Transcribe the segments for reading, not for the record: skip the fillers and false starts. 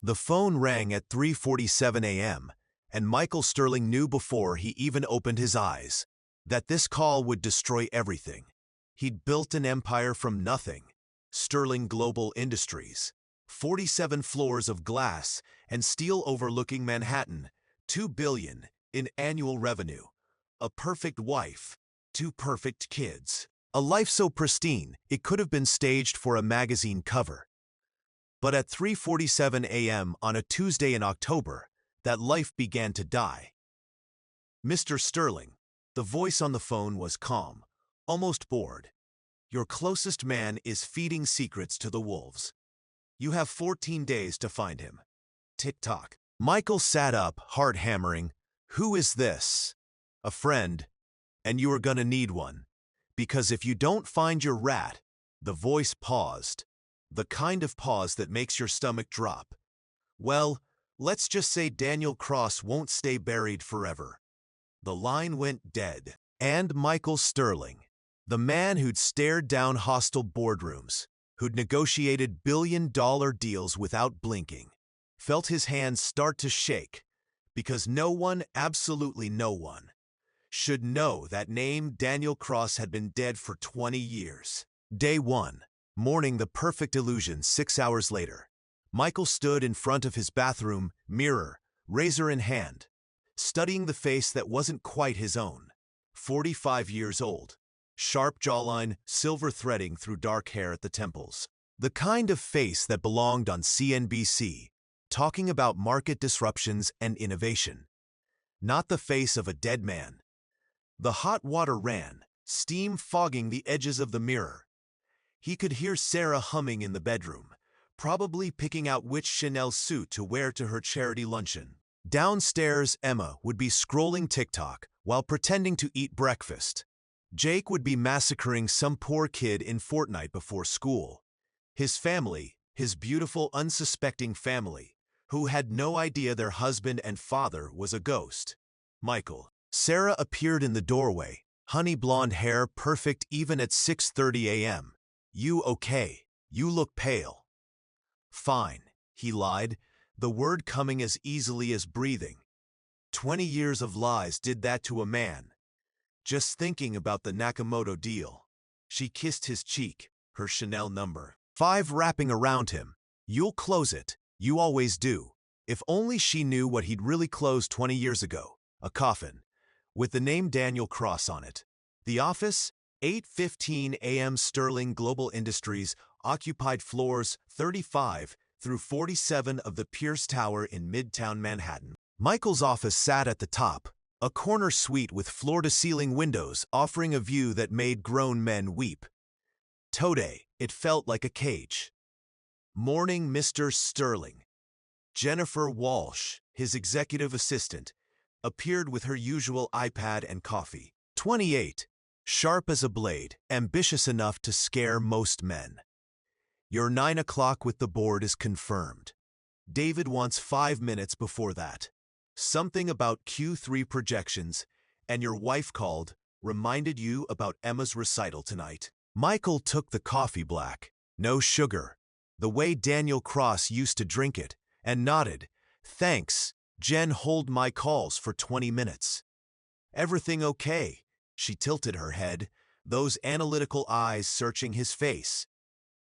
The phone rang at 3:47 a.m., and Michael Sterling knew before he even opened his eyes that this call would destroy everything. He'd built an empire from nothing. Sterling Global Industries. 47 floors of glass and steel overlooking Manhattan. $2 billion in annual revenue. A perfect wife. 2 perfect kids. A life so pristine, it could have been staged for a magazine cover. But at 3:47 a.m. on a Tuesday in October, that life began to die. Mr. Sterling, the voice on the phone was calm, almost bored. Your closest man is feeding secrets to the wolves. You have 14 days to find him. Tick-tock. Michael sat up, heart hammering. Who is this? A friend. And you are gonna need one. Because if you don't find your rat, the voice paused. The kind of pause that makes your stomach drop. Well, let's just say Daniel Cross won't stay buried forever. The line went dead. And Michael Sterling, the man who'd stared down hostile boardrooms, who'd negotiated billion-dollar deals without blinking, felt his hands start to shake, because no one, absolutely no one, should know that name Daniel Cross had been dead for 20 years. Day 1, morning the perfect illusion 6 hours later. Michael stood in front of his bathroom mirror, razor in hand, studying the face that wasn't quite his own. 45 years old. Sharp jawline, silver threading through dark hair at the temples. The kind of face that belonged on CNBC, talking about market disruptions and innovation. Not the face of a dead man. The hot water ran, steam fogging the edges of the mirror. He could hear Sarah humming in the bedroom, probably picking out which Chanel suit to wear to her charity luncheon. Downstairs, Emma would be scrolling TikTok while pretending to eat breakfast. Jake would be massacring some poor kid in Fortnite before school. His family, his beautiful, unsuspecting family, who had no idea their husband and father was a ghost. Michael. Sarah appeared in the doorway, honey blonde hair perfect even at 6:30 a.m. You okay? You look pale. Fine, he lied, the word coming as easily as breathing. 20 years of lies did that to a man. Just thinking about the Nakamoto deal. She kissed his cheek, her Chanel number 5 wrapping around him. You'll close it, you always do. If only she knew what he'd really closed 20 years ago. A coffin. With the name Daniel Cross on it. The office, 8:15 a.m. Sterling Global Industries, occupied floors 35 through 47 of the Pierce Tower in Midtown Manhattan. Michael's office sat at the top, a corner suite with floor-to-ceiling windows offering a view that made grown men weep. Today, it felt like a cage. Morning, Mr. Sterling. Jennifer Walsh, his executive assistant, appeared with her usual iPad and coffee. 28, sharp as a blade, ambitious enough to scare most men. Your 9 o'clock with the board is confirmed. David wants 5 minutes before that. Something about Q3 projections, and your wife called, reminded you about Emma's recital tonight. Michael took the coffee black, no sugar, the way Daniel Cross used to drink it, and nodded. Thanks, Jen. Hold my calls for 20 minutes. Everything okay? She tilted her head, those analytical eyes searching his face.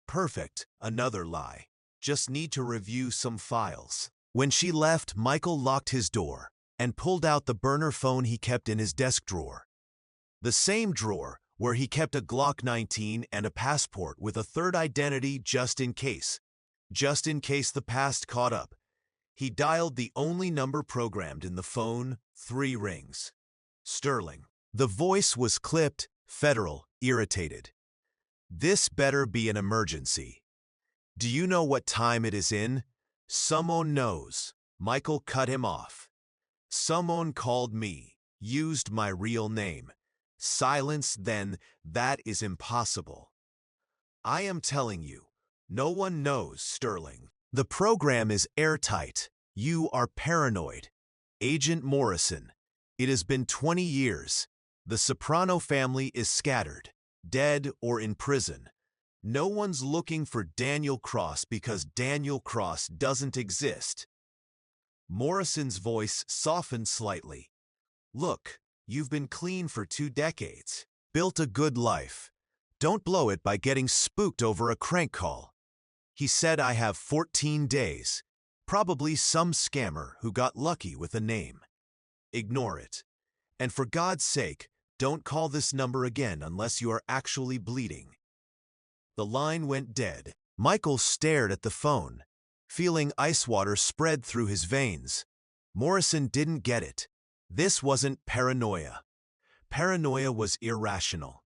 Perfect, another lie. Just need to review some files. When she left, Michael locked his door and pulled out the burner phone he kept in his desk drawer. The same drawer where he kept a Glock 19 and a passport with a third identity just in case. Just in case the past caught up. He dialed the only number programmed in the phone, 3 rings. Sterling. The voice was clipped, federal, irritated. This better be an emergency. Do you know what time it is in? Someone knows. Michael cut him off. Someone called me, used my real name. Silence then, that is impossible. I am telling you, no one knows, Sterling. The program is airtight. You are paranoid. Agent Morrison. It has been 20 years. The Soprano family is scattered, dead or in prison. No one's looking for Daniel Cross because Daniel Cross doesn't exist. Morrison's voice softened slightly. Look, you've been clean for 2 decades. Built a good life. Don't blow it by getting spooked over a crank call. He said I have 14 days. Probably some scammer who got lucky with a name. Ignore it. And for God's sake, don't call this number again unless you are actually bleeding. The line went dead. Michael stared at the phone, feeling ice water spread through his veins. Morrison didn't get it. This wasn't paranoia. Paranoia was irrational.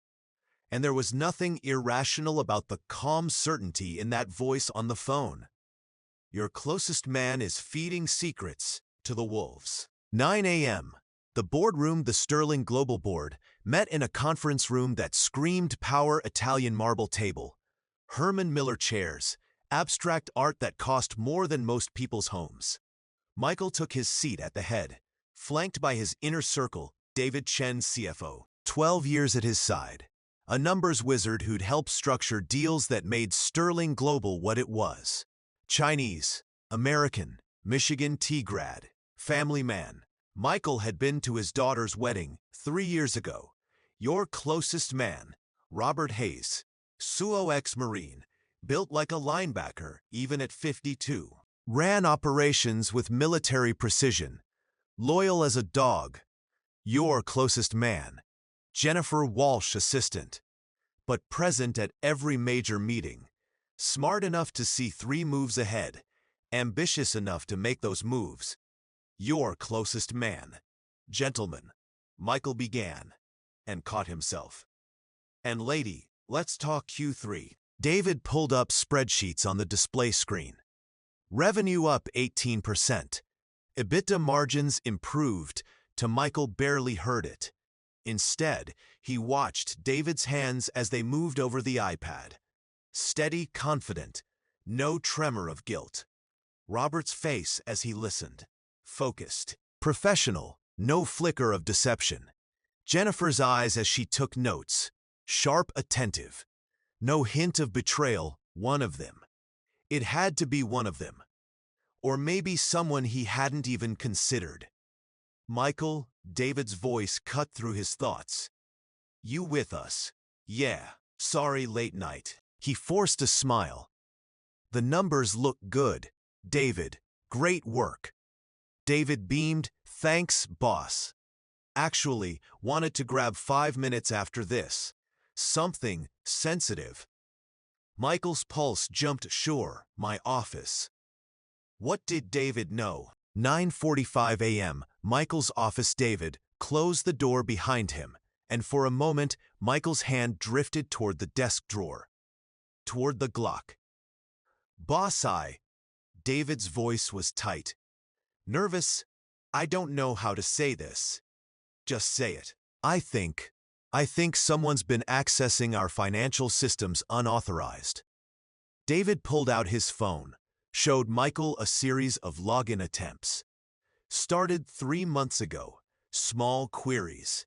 And there was nothing irrational about the calm certainty in that voice on the phone. Your closest man is feeding secrets to the wolves. 9 a.m. The boardroom, the Sterling Global Board, met in a conference room that screamed power. Italian marble table, Herman Miller chairs, abstract art that cost more than most people's homes. Michael took his seat at the head, flanked by his inner circle, David Chen, CFO, 12 years at his side, a numbers wizard who'd helped structure deals that made Sterling Global what it was. Chinese, American, Michigan tea grad, family man. Michael had been to his daughter's wedding 3 years ago. Your closest man, Robert Hayes, Suo ex-Marine, built like a linebacker even at 52. Ran operations with military precision, loyal as a dog. Your closest man, Jennifer Walsh, assistant, but present at every major meeting. Smart enough to see 3 moves ahead, ambitious enough to make those moves. Your closest man. Gentlemen, Michael began, and caught himself. And lady, let's talk Q3. David pulled up spreadsheets on the display screen. Revenue up 18%. EBITDA margins improved till Michael barely heard it. Instead, he watched David's hands as they moved over the iPad. Steady, confident, no tremor of guilt. Robert's face as he listened. Focused, professional, no flicker of deception. Jennifer's eyes as she took notes. Sharp, attentive. No hint of betrayal, one of them. It had to be one of them. Or maybe someone he hadn't even considered. Michael, David's voice cut through his thoughts. You with us? Yeah, sorry late night. He forced a smile. The numbers look good. David, great work. David beamed, thanks, boss. Actually, wanted to grab 5 minutes after this. Something sensitive. Michael's pulse jumped. Sure, my office. What did David know? 9:45 a.m., Michael's office. David closed the door behind him, and for a moment, Michael's hand drifted toward the desk drawer. Toward the Glock. Boss, David's voice was tight. Nervous. I don't know how to say this. Just say it. I think someone's been accessing our financial systems unauthorized. David pulled out his phone, showed Michael a series of login attempts. Started 3 months ago. Small queries.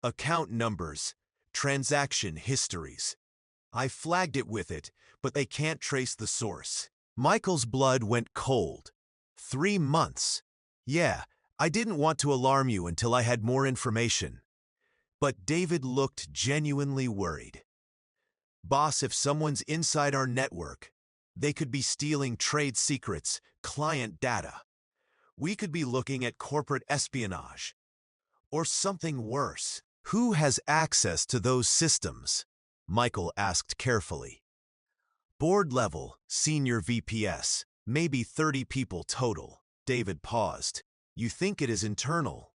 Account numbers. Transaction histories. I flagged it with it, but they can't trace the source. Michael's blood went cold. 3 months. Yeah, I didn't want to alarm you until I had more information. But David looked genuinely worried. Boss, if someone's inside our network, they could be stealing trade secrets, client data. We could be looking at corporate espionage. Or something worse. Who has access to those systems? Michael asked carefully. Board level, senior VPS, maybe 30 people total. David paused. You think it is internal?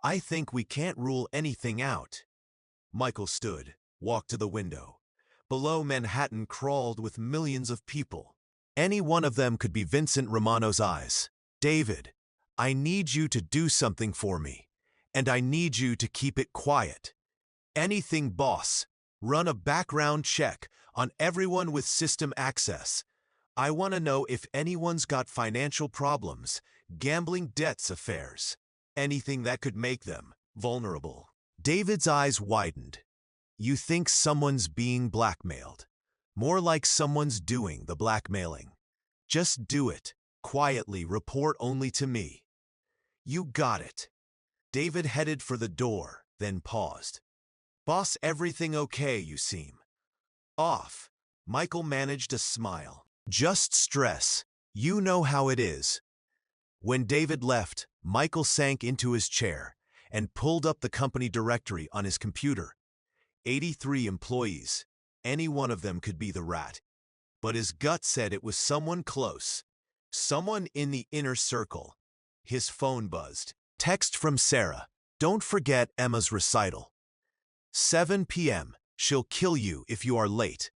I think we can't rule anything out. Michael stood, walked to the window. Below Manhattan crawled with millions of people. Any one of them could be Vincent Romano's eyes. David, I need you to do something for me, and I need you to keep it quiet. Anything, boss. Run a background check on everyone with system access. I want to know if anyone's got financial problems, gambling debts, affairs. Anything that could make them vulnerable. David's eyes widened. You think someone's being blackmailed? More like someone's doing the blackmailing. Just do it. Quietly, report only to me. You got it. David headed for the door, then paused. Boss, everything okay, you seem. Off. Michael managed a smile. Just stress. You know how it is. When David left, Michael sank into his chair and pulled up the company directory on his computer. 83 employees. Any one of them could be the rat. But his gut said it was someone close. Someone in the inner circle. His phone buzzed. Text from Sarah. Don't forget Emma's recital. 7 p.m. She'll kill you if you are late.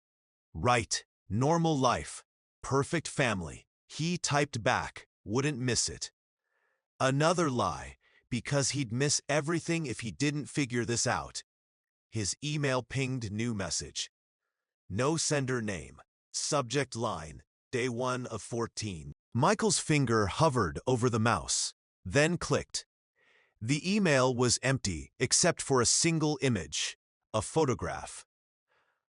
Right. Normal life. Perfect family. He typed back. Wouldn't miss it. Another lie, because he'd miss everything if he didn't figure this out. His email pinged new message. No sender name. Subject line. Day 1 of 14. Michael's finger hovered over the mouse, then clicked. The email was empty except for a single image, a photograph.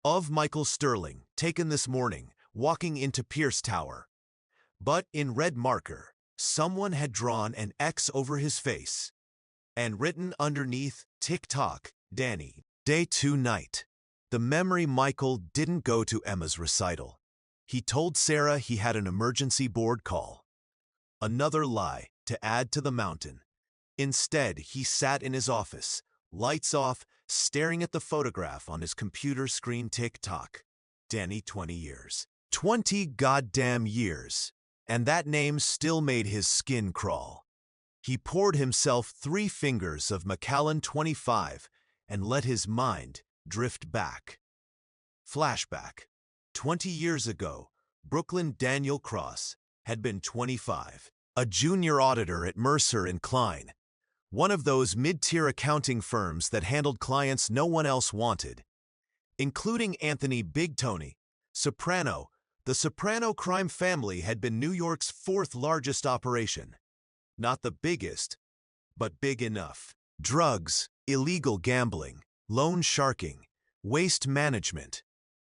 Of Michael Sterling, taken this morning, walking into Pierce Tower. But in red marker, someone had drawn an X over his face. And written underneath, TikTok, Danny. Day 2 night. The memory Michael didn't go to Emma's recital. He told Sarah he had an emergency board call. Another lie to add to the mountain. Instead, he sat in his office, lights off, staring at the photograph on his computer screen. TikTok. Danny, 20 years. 20 goddamn years. And that name still made his skin crawl. He poured himself 3 fingers of Macallan 25 and let his mind drift back. Flashback. 20 years ago, Brooklyn Daniel Cross had been 25, a junior auditor at Mercer & Kline, one of those mid-tier accounting firms that handled clients no one else wanted, including Anthony Big Tony Soprano. The Soprano crime family had been New York's 4th largest operation. Not the biggest, but big enough. Drugs, illegal gambling, loan sharking, waste management.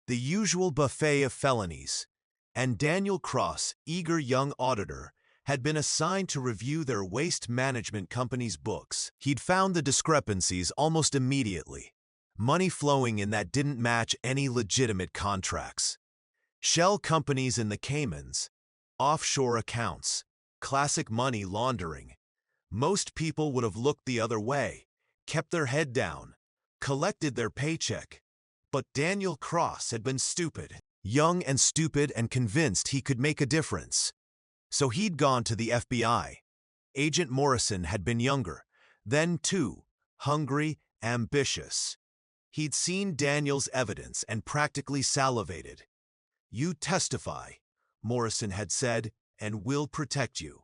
The usual buffet of felonies. And Daniel Cross, eager young auditor, had been assigned to review their waste management company's books. He'd found the discrepancies almost immediately. Money flowing in that didn't match any legitimate contracts. Shell companies in the Caymans, offshore accounts, classic money laundering. Most people would have looked the other way, kept their head down, collected their paycheck. But Daniel Cross had been stupid, young and stupid, and convinced he could make a difference. So he'd gone to the FBI. Agent Morrison had been younger, then too, hungry, ambitious. He'd seen Daniel's evidence and practically salivated. You testify, Morrison had said, and we'll protect you.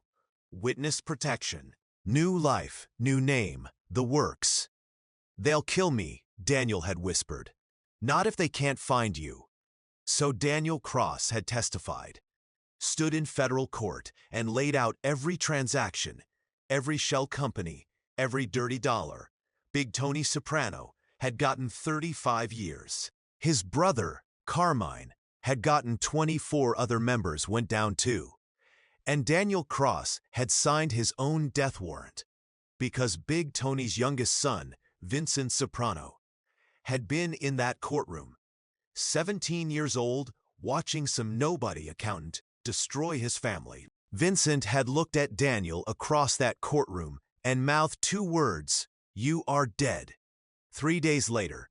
Witness protection. New life, new name, the works. They'll kill me, Daniel had whispered. Not if they can't find you. So Daniel Cross had testified, stood in federal court, and laid out every transaction, every shell company, every dirty dollar. Big Tony Soprano had gotten 35 years. His brother, Carmine, had gotten 24. Other members went down too. And Daniel Cross had signed his own death warrant because Big Tony's youngest son, Vincent Soprano, had been in that courtroom, 17 years old, watching some nobody accountant destroy his family. Vincent had looked at Daniel across that courtroom and mouthed 2 words, "You are dead." 3 days later,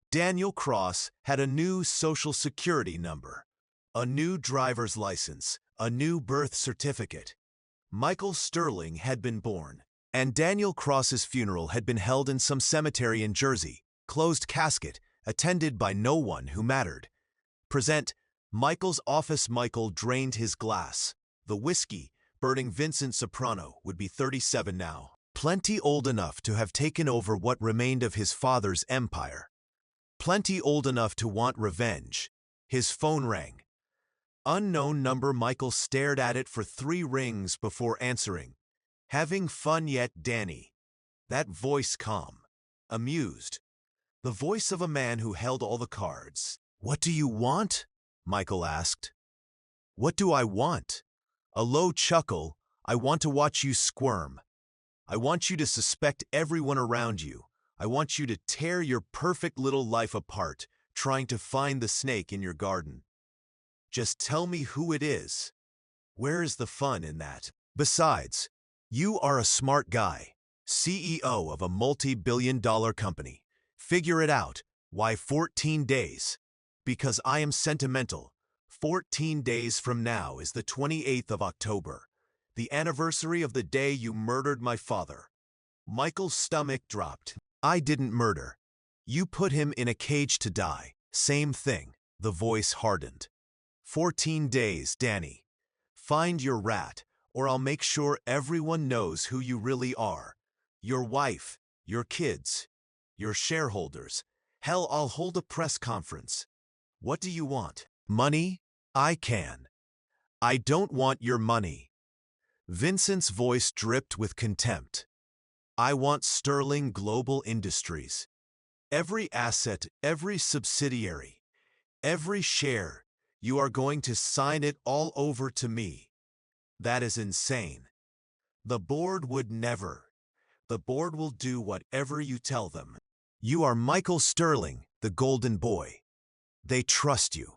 Daniel Cross had a new Social Security number, a new driver's license, a new birth certificate. Michael Sterling had been born, and Daniel Cross's funeral had been held in some cemetery in Jersey, closed casket, attended by no one who mattered. Present, Michael's office. Michael drained his glass. The whiskey, burning Vincent Soprano, would be 37 now. Plenty old enough to have taken over what remained of his father's empire. Plenty old enough to want revenge. His phone rang. Unknown number. Michael stared at it for 3 rings before answering. Having fun yet, Danny? That voice calm, amused. The voice of a man who held all the cards. What do you want? Michael asked. What do I want? A low chuckle. I want to watch you squirm. I want you to suspect everyone around you. I want you to tear your perfect little life apart, trying to find the snake in your garden. Just tell me who it is. Where is the fun in that? Besides, you are a smart guy, CEO of a multi-billion-dollar company. Figure it out. Why 14 days? Because I am sentimental. 14 days from now is the 28th of October, the anniversary of the day you murdered my father. Michael's stomach dropped. I didn't murder. You put him in a cage to die. Same thing. The voice hardened. 14 days, Danny. Find your rat, or I'll make sure everyone knows who you really are. Your wife, your kids, your shareholders. Hell, I'll hold a press conference. What do you want? Money? I can. I don't want your money. Vincent's voice dripped with contempt. I want Sterling Global Industries. Every asset, every subsidiary, every share. You are going to sign it all over to me. That is insane. The board would never. The board will do whatever you tell them. You are Michael Sterling, the golden boy. They trust you.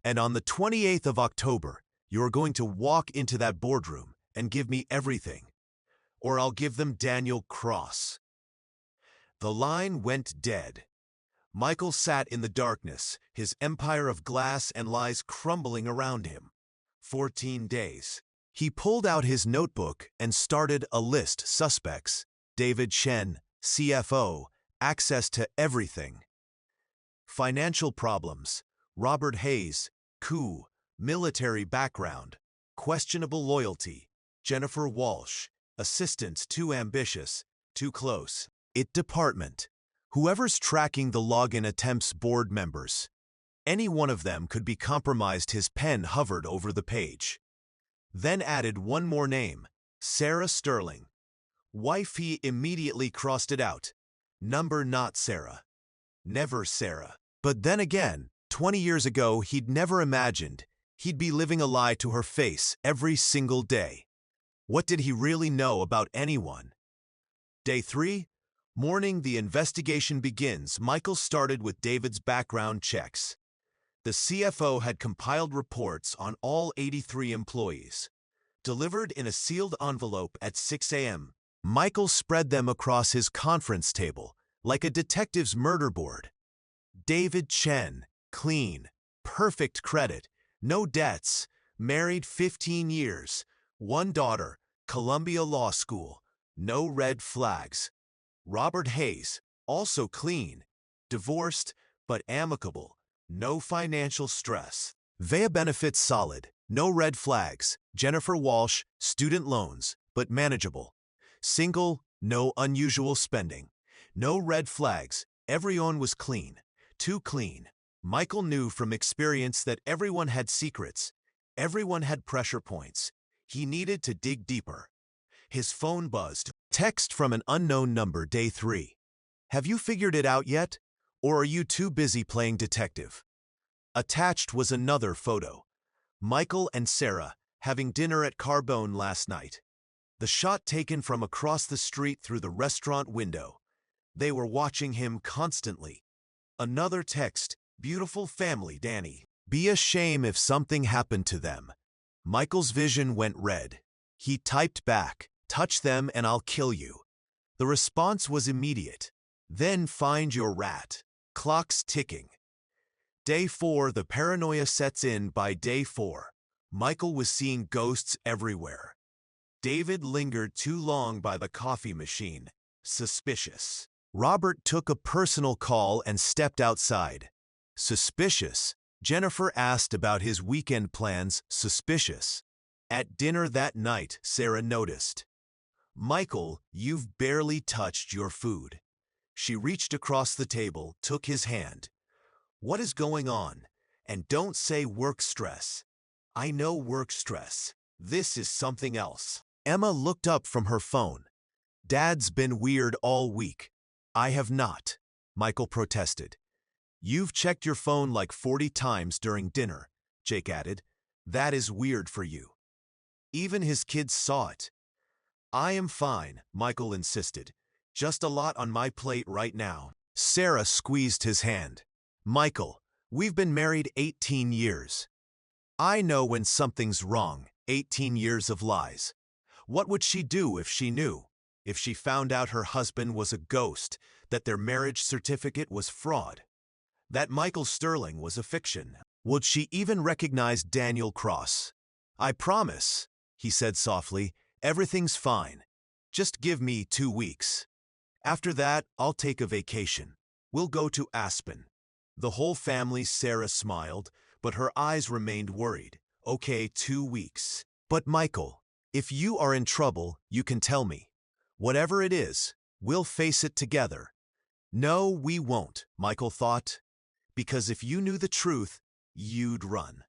And on the 28th of October, you are going to walk into that boardroom and give me everything. Or I'll give them Daniel Cross. The line went dead. Michael sat in the darkness, his empire of glass and lies crumbling around him. 14 days. He pulled out his notebook and started a list. Suspects: David Shen, CFO, access to everything. Financial problems: Robert Hayes, coup, military background, questionable loyalty. Jennifer Walsh, assistant too ambitious, too close. It department: whoever's tracking the login attempts board members. Any one of them could be compromised. His pen hovered over the page. Then added one more name: Sarah Sterling. Wife. He immediately crossed it out. Number: not Sarah. Never Sarah. But then again, 20 years ago, he'd never imagined he'd be living a lie to her face every single day. What did he really know about anyone? Day 3. Morning. The investigation begins. Michael started with David's background checks. The CFO had compiled reports on all 83 employees. Delivered in a sealed envelope at 6 a.m. Michael spread them across his conference table, like a detective's murder board. David Chen, clean, perfect credit, no debts, married 15 years, one daughter, Columbia Law School, no red flags. Robert Hayes, also clean, divorced but amicable, no financial stress. VA benefits solid, no red flags. Jennifer Walsh, student loans, but manageable. Single, no unusual spending. No red flags. Everyone was clean. Too clean. Michael knew from experience that everyone had secrets. Everyone had pressure points. He needed to dig deeper. His phone buzzed. Text from an unknown number. Day 3. Have you figured it out yet? Or are you too busy playing detective? Attached was another photo. Michael and Sarah having dinner at Carbone last night. The shot taken from across the street through the restaurant window. They were watching him constantly. Another text: beautiful family, Danny. Be a shame if something happened to them. Michael's vision went red. He typed back, touch them and I'll kill you. The response was immediate. Then find your rat. Clock's ticking. Day 4. The paranoia sets in. By day 4, Michael was seeing ghosts everywhere. David lingered too long by the coffee machine. Suspicious. Robert took a personal call and stepped outside. Suspicious. Jennifer asked about his weekend plans. Suspicious. At dinner that night, Sarah noticed. Michael, you've barely touched your food. She reached across the table, took his hand. What is going on? And don't say work stress. I know work stress. This is something else. Emma looked up from her phone. Dad's been weird all week. I have not, Michael protested. You've checked your phone like 40 times during dinner, Jake added. That is weird for you. Even his kids saw it. I am fine, Michael insisted. Just a lot on my plate right now. Sarah squeezed his hand. Michael, we've been married 18 years. I know when something's wrong. 18 years of lies. What would she do if she knew? If she found out her husband was a ghost, that their marriage certificate was fraud, that Michael Sterling was a fiction? Would she even recognize Daniel Cross? I promise, he said softly, everything's fine. Just give me 2 weeks. After that, I'll take a vacation. We'll go to Aspen. The whole family. Sarah smiled, but her eyes remained worried. Okay, 2 weeks. But Michael, if you are in trouble, you can tell me. Whatever it is, we'll face it together. No, we won't, Michael thought. Because if you knew the truth, you'd run.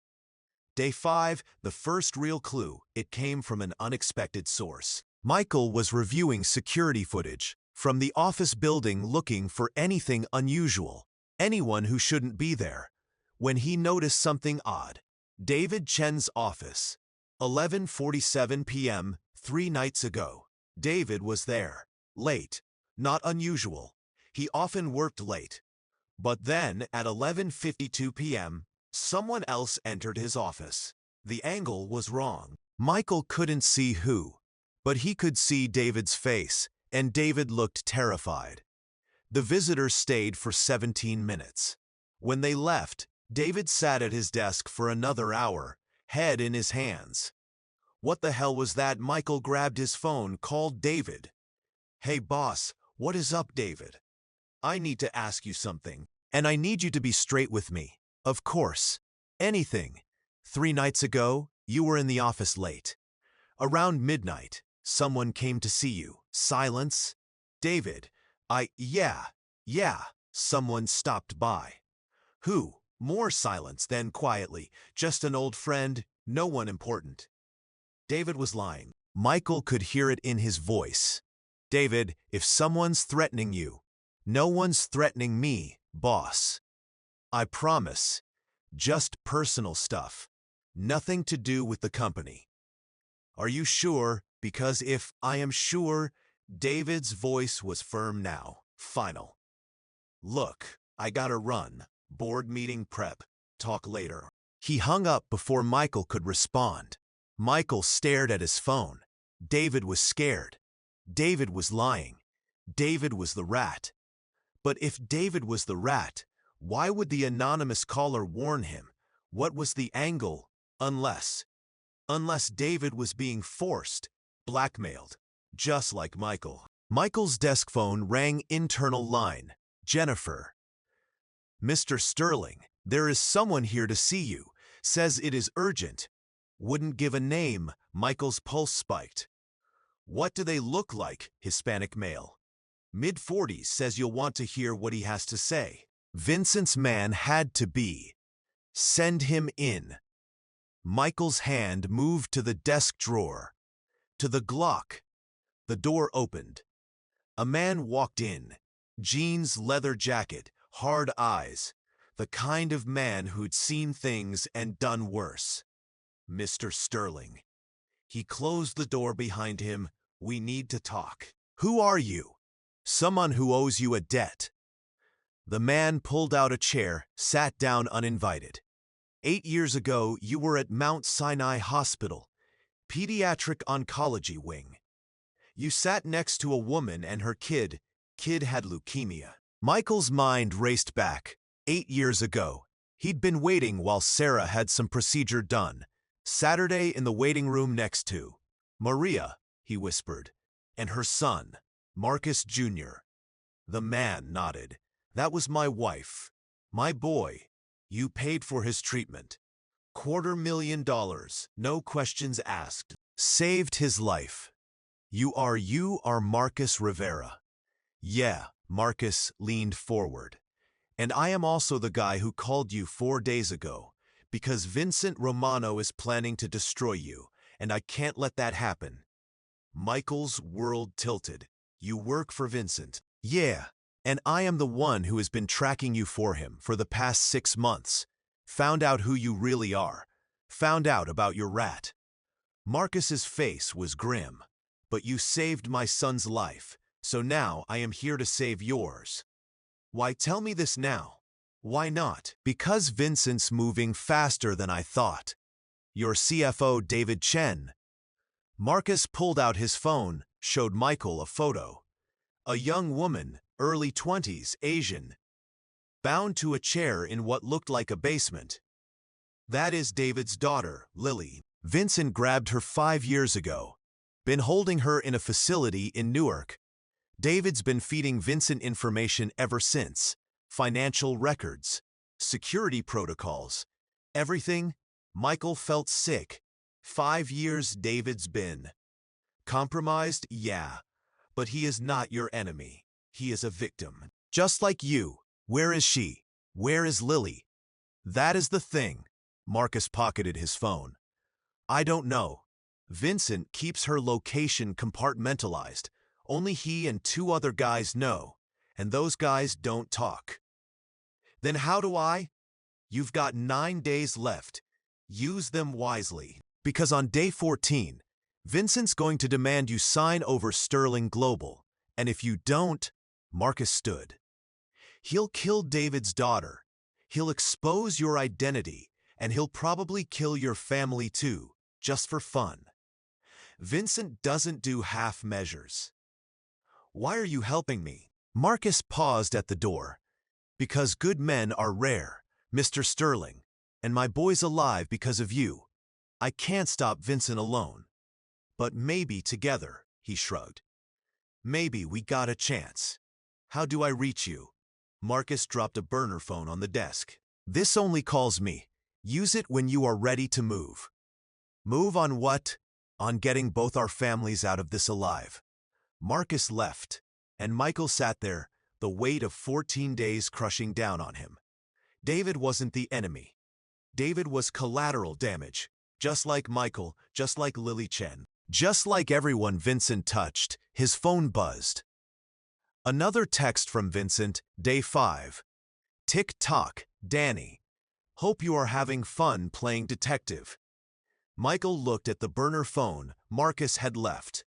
Day 5, the first real clue. It came from an unexpected source. Michael was reviewing security footage from the office building looking for anything unusual, anyone who shouldn't be there, when he noticed something odd. David Chen's office, 11:47 p.m. 3 nights ago. David was there, late, not unusual. He often worked late. But then, at 11:52 p.m., someone else entered his office. The angle was wrong. Michael couldn't see who, but he could see David's face, and David looked terrified. The visitors stayed for 17 minutes. When they left, David sat at his desk for another hour, head in his hands. What the hell was that? Michael grabbed his phone, called David. Hey boss, what is up, David? I need to ask you something, and I need you to be straight with me. Of course. Anything. 3 nights ago, you were in the office late. Around midnight, someone came to see you. Silence. David, yeah, someone stopped by. Who? More silence, then quietly. Just an old friend, no one important. David was lying. Michael could hear it in his voice. David, if someone's threatening you, no one's threatening me, boss. I promise. Just personal stuff. Nothing to do with the company. Are you sure? Because if I am sure, David's voice was firm now. Final. Look, I gotta run. Board meeting prep. Talk later. He hung up before Michael could respond. Michael stared at his phone. David was scared. David was lying. David was the rat. But if David was the rat, why would the anonymous caller warn him? What was the angle? Unless David was being forced, blackmailed, just like Michael. Michael's desk phone rang. Internal line. Jennifer. Mr. Sterling, there is someone here to see you. Says it is urgent. Wouldn't give a name. Michael's pulse spiked. What do they look like? Hispanic male. Mid-40s. Says you'll want to hear what he has to say. Vincent's man had to be. Send him in. Michael's hand moved to the desk drawer. To the Glock. The door opened. A man walked in. Jeans, leather jacket, hard eyes. The kind of man who'd seen things and done worse. Mr. Sterling. He closed the door behind him. We need to talk. Who are you? Someone who owes you a debt. The man pulled out a chair, sat down uninvited. 8 years ago, you were at Mount Sinai Hospital, Pediatric Oncology Wing. You sat next to a woman and her kid. Kid had leukemia. Michael's mind raced back. 8 years ago, he'd been waiting while Sarah had some procedure done. Saturday in the waiting room next to Maria, he whispered, and her son, Marcus Jr. The man nodded. That was my wife. My boy. You paid for his treatment. $250,000, no questions asked. Saved his life. You are Marcus Rivera. Yeah, Marcus leaned forward. And I am also the guy who called you 4 days ago, because Vincent Romano is planning to destroy you, and I can't let that happen. Michael's world tilted. You work for Vincent. Yeah, And I am the one who has been tracking you for him for the past 6 months. Found out who you really are. Found out about your rat. Marcus's face was grim. But you saved my son's life, so now I am here to save yours. Why tell me this now? Why not? Because Vincent's moving faster than I thought. Your CFO, David Chen. Marcus pulled out his phone, showed Michael a photo. A young woman, early 20s, Asian, bound to a chair in what looked like a basement. That is David's daughter, Lily. Vincent grabbed her 5 years ago. Been holding her in a facility in Newark. David's been feeding Vincent information ever since. Financial records, security protocols, everything. Michael felt sick. 5 years David's been. Compromised, yeah, but he is not your enemy. He is a victim. Just like you. Where is she? Where is Lily? That is the thing. Marcus pocketed his phone. I don't know. Vincent keeps her location compartmentalized. Only he and 2 other guys know, and those guys don't talk. Then how do I? You've got 9 days left. Use them wisely. Because on day 14, Vincent's going to demand you sign over Sterling Global, and if you don't, Marcus stood. He'll kill David's daughter. He'll expose your identity, and he'll probably kill your family too, just for fun. Vincent doesn't do half measures. Why are you helping me? Marcus paused at the door. Because good men are rare, Mr. Sterling, and my boy's alive because of you. I can't stop Vincent alone. But maybe together, he shrugged. Maybe we got a chance. How do I reach you? Marcus dropped a burner phone on the desk. This only calls me. Use it when you are ready to move. Move on what? On getting both our families out of this alive. Marcus left, and Michael sat there, the weight of 14 days crushing down on him. David wasn't the enemy. David was collateral damage, just like Michael, just like Lily Chen. Just like everyone Vincent touched, his phone buzzed. Another text from Vincent, day 5. Tick-tock, Danny. Hope you are having fun playing detective. Michael looked at the burner phone Marcus had left.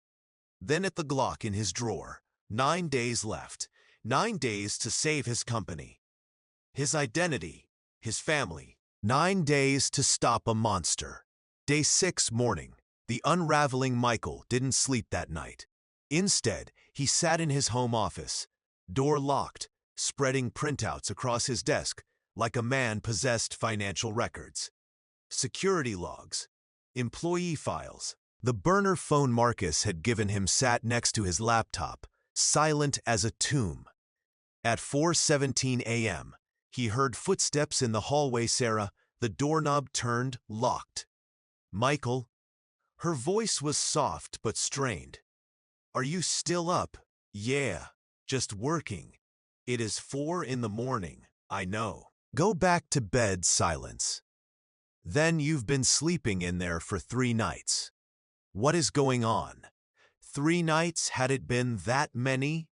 Then at the Glock in his drawer. 9 days left. 9 days to save his company. His identity. His family. 9 days to stop a monster. Day 6 morning. The unraveling Michael didn't sleep that night. Instead, he sat in his home office, door locked, spreading printouts across his desk like a man possessed financial records. Security logs. Employee files. The burner phone Marcus had given him sat next to his laptop, silent as a tomb. At 4:17 a.m., he heard footsteps in the hallway. Sarah, the doorknob turned, locked. Michael. Her voice was soft but strained. Are you still up? Yeah, just working. It is 4 in the morning, I know. Go back to bed. Silence. Then you've been sleeping in there for 3 nights. What is going on? 3 nights, had it been that many?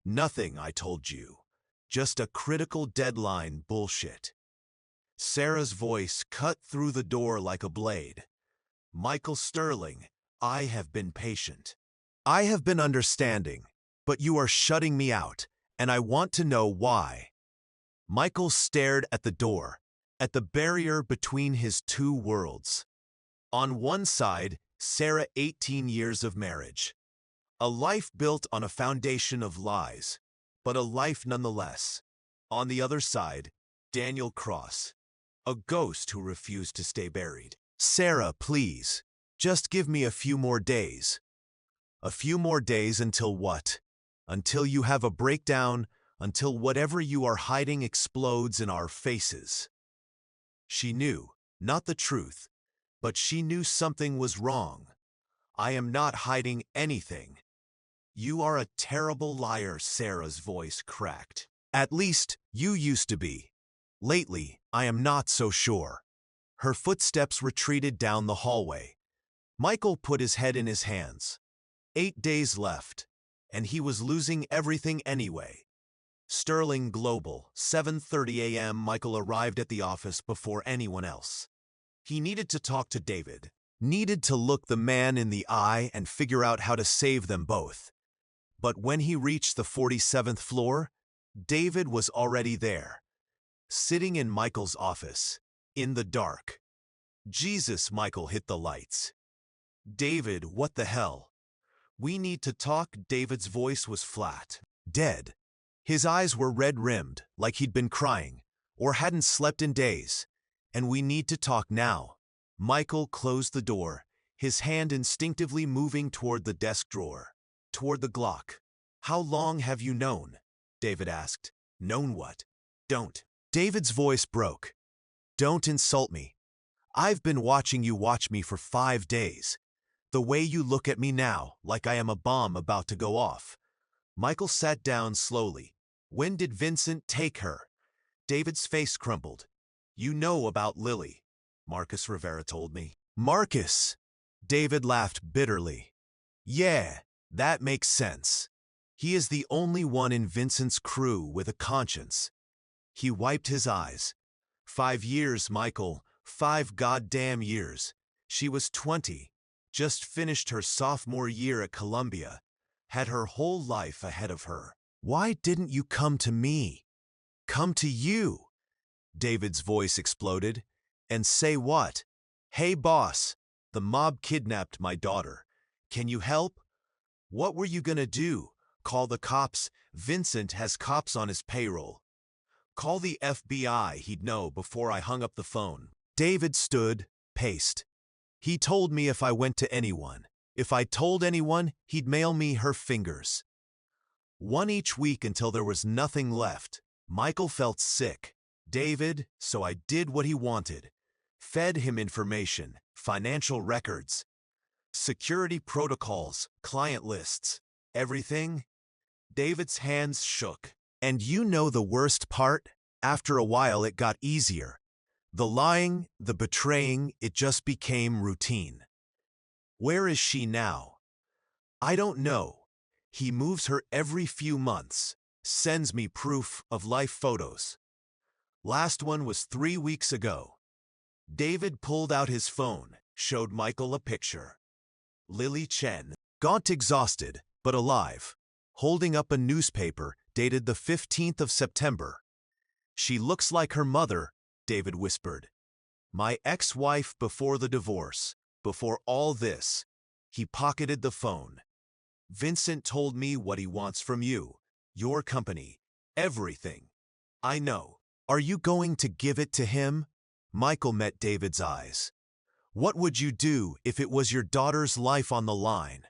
Nothing, I told you. Just a critical deadline bullshit. Sarah's voice cut through the door like a blade. Michael Sterling, I have been patient. I have been understanding, but you are shutting me out, and I want to know why. Michael stared at the door, at the barrier between his 2 worlds. On one side, Sarah, 18 years of marriage. A life built on a foundation of lies, but a life nonetheless. On the other side, Daniel Cross, a ghost who refused to stay buried. Sarah, please, just give me a few more days. A few more days until what? Until you have a breakdown, until whatever you are hiding explodes in our faces. She knew, not the truth, but she knew something was wrong. I am not hiding anything. You are a terrible liar, Sarah's voice cracked. At least, you used to be. Lately, I am not so sure. Her footsteps retreated down the hallway. Michael put his head in his hands. 8 days left, and he was losing everything anyway. Sterling Global, 7:30 a.m. Michael arrived at the office before anyone else. He needed to talk to David, needed to look the man in the eye and figure out how to save them both. But when he reached the 47th floor, David was already there, sitting in Michael's office, in the dark. Jesus, Michael hit the lights. David, what the hell? We need to talk. David's voice was flat, dead. His eyes were red-rimmed, like he'd been crying, or hadn't slept in days. And we need to talk now. Michael closed the door, his hand instinctively moving toward the desk drawer, toward the Glock. How long have you known? David asked. Known what? Don't. David's voice broke. Don't insult me. I've been watching you watch me for 5 days. The way you look at me now, like I am a bomb about to go off. Michael sat down slowly. When did Vincent take her? David's face crumpled. You know about Lily, Marcus Rivera told me. Marcus! David laughed bitterly. Yeah, that makes sense. He is the only one in Vincent's crew with a conscience. He wiped his eyes. 5 years, Michael. 5 goddamn years. She was 20, just finished her sophomore year at Columbia, had her whole life ahead of her. Why didn't you come to me? Come to you? David's voice exploded. And say what? Hey boss, the mob kidnapped my daughter. Can you help? What were you gonna do? Call the cops? Vincent has cops on his payroll. Call the FBI, he'd know before I hung up the phone. David stood, paced. He told me if I went to anyone, if I told anyone, he'd mail me her fingers. One each week until there was nothing left. Michael felt sick. David, so I did what he wanted. Fed him information, financial records, security protocols, client lists, everything. David's hands shook. And you know the worst part? After a while it got easier. The lying, the betraying, it just became routine. Where is she now? I don't know. He moves her every few months, sends me proof of life photos. Last one was 3 weeks ago. David pulled out his phone, showed Michael a picture. Lily Chen, gaunt, exhausted, but alive, holding up a newspaper dated the 15th of September. She looks like her mother, David whispered. My ex-wife before the divorce, before all this. He pocketed the phone. Vincent told me what he wants from you, your company, everything. I know. Are you going to give it to him? Michael met David's eyes. What would you do if it was your daughter's life on the line?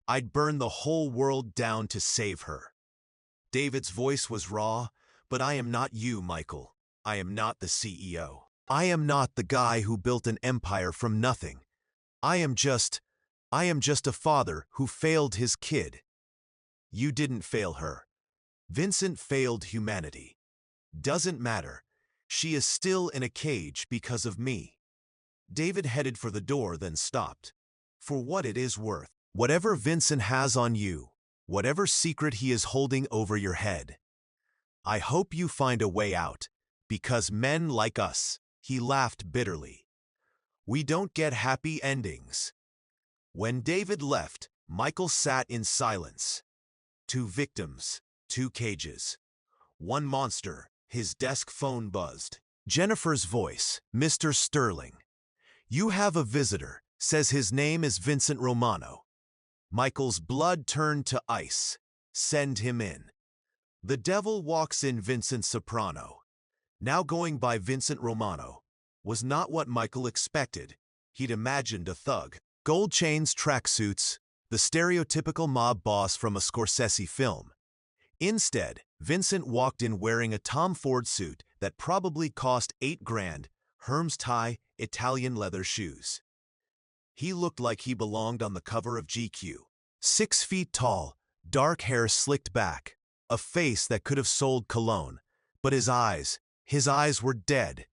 I'd burn the whole world down to save her. David's voice was raw, but I am not you, Michael. I am not the CEO. I am not the guy who built an empire from nothing. I am just a father who failed his kid. You didn't fail her. Vincent failed humanity. Doesn't matter. She is still in a cage because of me. David headed for the door, then stopped. For what it is worth, whatever Vincent has on you, whatever secret he is holding over your head, I hope you find a way out, because men like us, he laughed bitterly. We don't get happy endings. When David left, Michael sat in silence. 2 victims, 2 cages. 1 monster. His desk phone buzzed. Jennifer's voice, Mr. Sterling. You have a visitor, says his name is Vincent Romano. Michael's blood turned to ice. Send him in. The devil walks in. Vincent Soprano, now going by Vincent Romano, was not what Michael expected. He'd imagined a thug. Gold chains, tracksuits, the stereotypical mob boss from a Scorsese film. Instead, Vincent walked in wearing a Tom Ford suit that probably cost $8,000, Hermes tie, Italian leather shoes. He looked like he belonged on the cover of GQ. 6 feet tall, dark hair slicked back, a face that could have sold cologne, but his eyes were dead.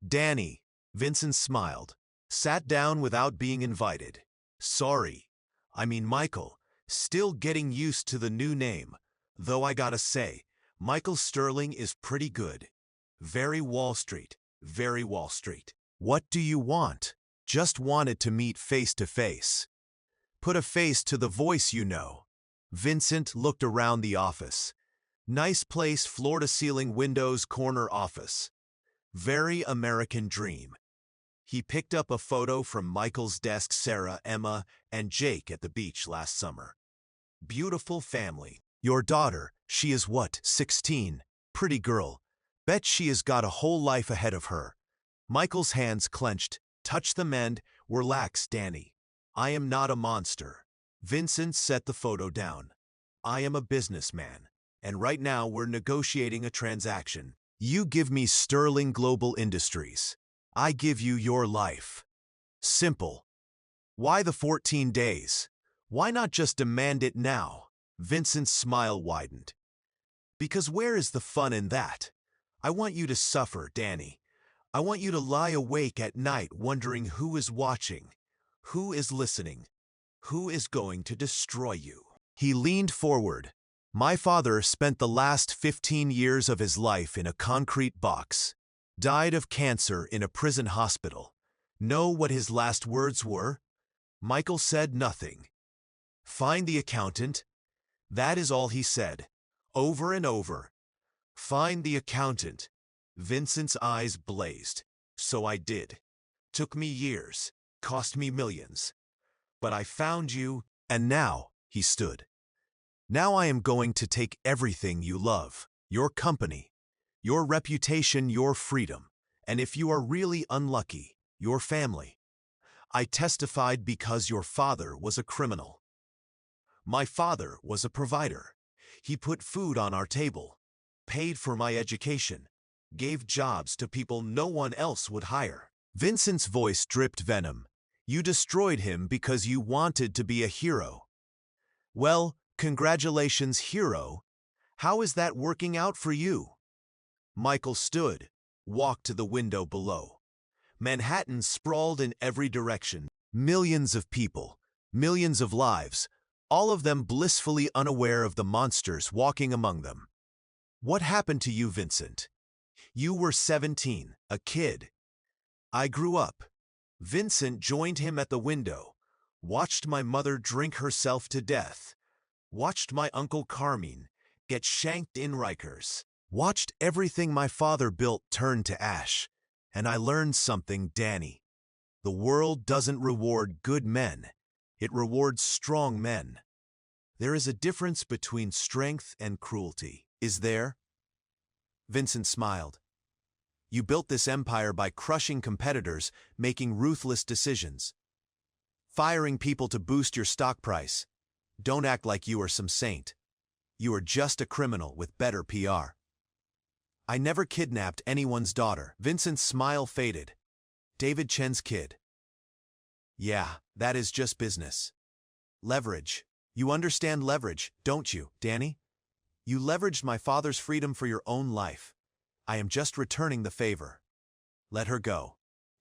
Danny, Vincent smiled, sat down without being invited. Sorry. I mean Michael, still getting used to the new name. Though I gotta say, Michael Sterling is pretty good. Very Wall Street. Very Wall Street. What do you want? Just wanted to meet face to face. Put a face to the voice, you know. Vincent looked around the office. Nice place, floor-to-ceiling windows, corner office. Very American dream. He picked up a photo from Michael's desk, Sarah, Emma, and Jake at the beach last summer. Beautiful family. Your daughter, she is what, 16? Pretty girl. Bet she has got a whole life ahead of her. Michael's hands clenched. Touch them and relax, Danny. I am not a monster. Vincent set the photo down. I am a businessman, and right now we're negotiating a transaction. You give me Sterling Global Industries. I give you your life. Simple. Why the 14 days? Why not just demand it now? Vincent's smile widened. Because where is the fun in that? I want you to suffer, Danny. I want you to lie awake at night wondering who is watching, who is listening, who is going to destroy you. He leaned forward. My father spent the last 15 years of his life in a concrete box. Died of cancer in a prison hospital. Know what his last words were? Michael said nothing. Find the accountant. That is all he said. Over and over. Find the accountant. Vincent's eyes blazed. So I did. Took me years. Cost me millions. But I found you, and now, he stood. Now I am going to take everything you love. Your company. Your reputation, your freedom. And if you are really unlucky, your family. I testified because your father was a criminal. My father was a provider. He put food on our table, paid for my education, gave jobs to people no one else would hire. Vincent's voice dripped venom. You destroyed him because you wanted to be a hero. Well, congratulations, hero. How is that working out for you? Michael stood, walked to the window below. Manhattan sprawled in every direction. Millions of people, millions of lives, all of them blissfully unaware of the monsters walking among them. What happened to you, Vincent? You were 17, a kid. I grew up. Vincent joined him at the window, watched my mother drink herself to death, watched my uncle Carmine get shanked in Rikers, watched everything my father built turn to ash, and I learned something, Danny. The world doesn't reward good men. It rewards strong men. There is a difference between strength and cruelty. Is there? Vincent smiled. You built this empire by crushing competitors, making ruthless decisions, firing people to boost your stock price. Don't act like you are some saint. You are just a criminal with better PR. I never kidnapped anyone's daughter. Vincent's smile faded. David Chen's kid. Yeah, that is just business. Leverage. You understand leverage, don't you, Danny? You leveraged my father's freedom for your own life. I am just returning the favor. Let her go.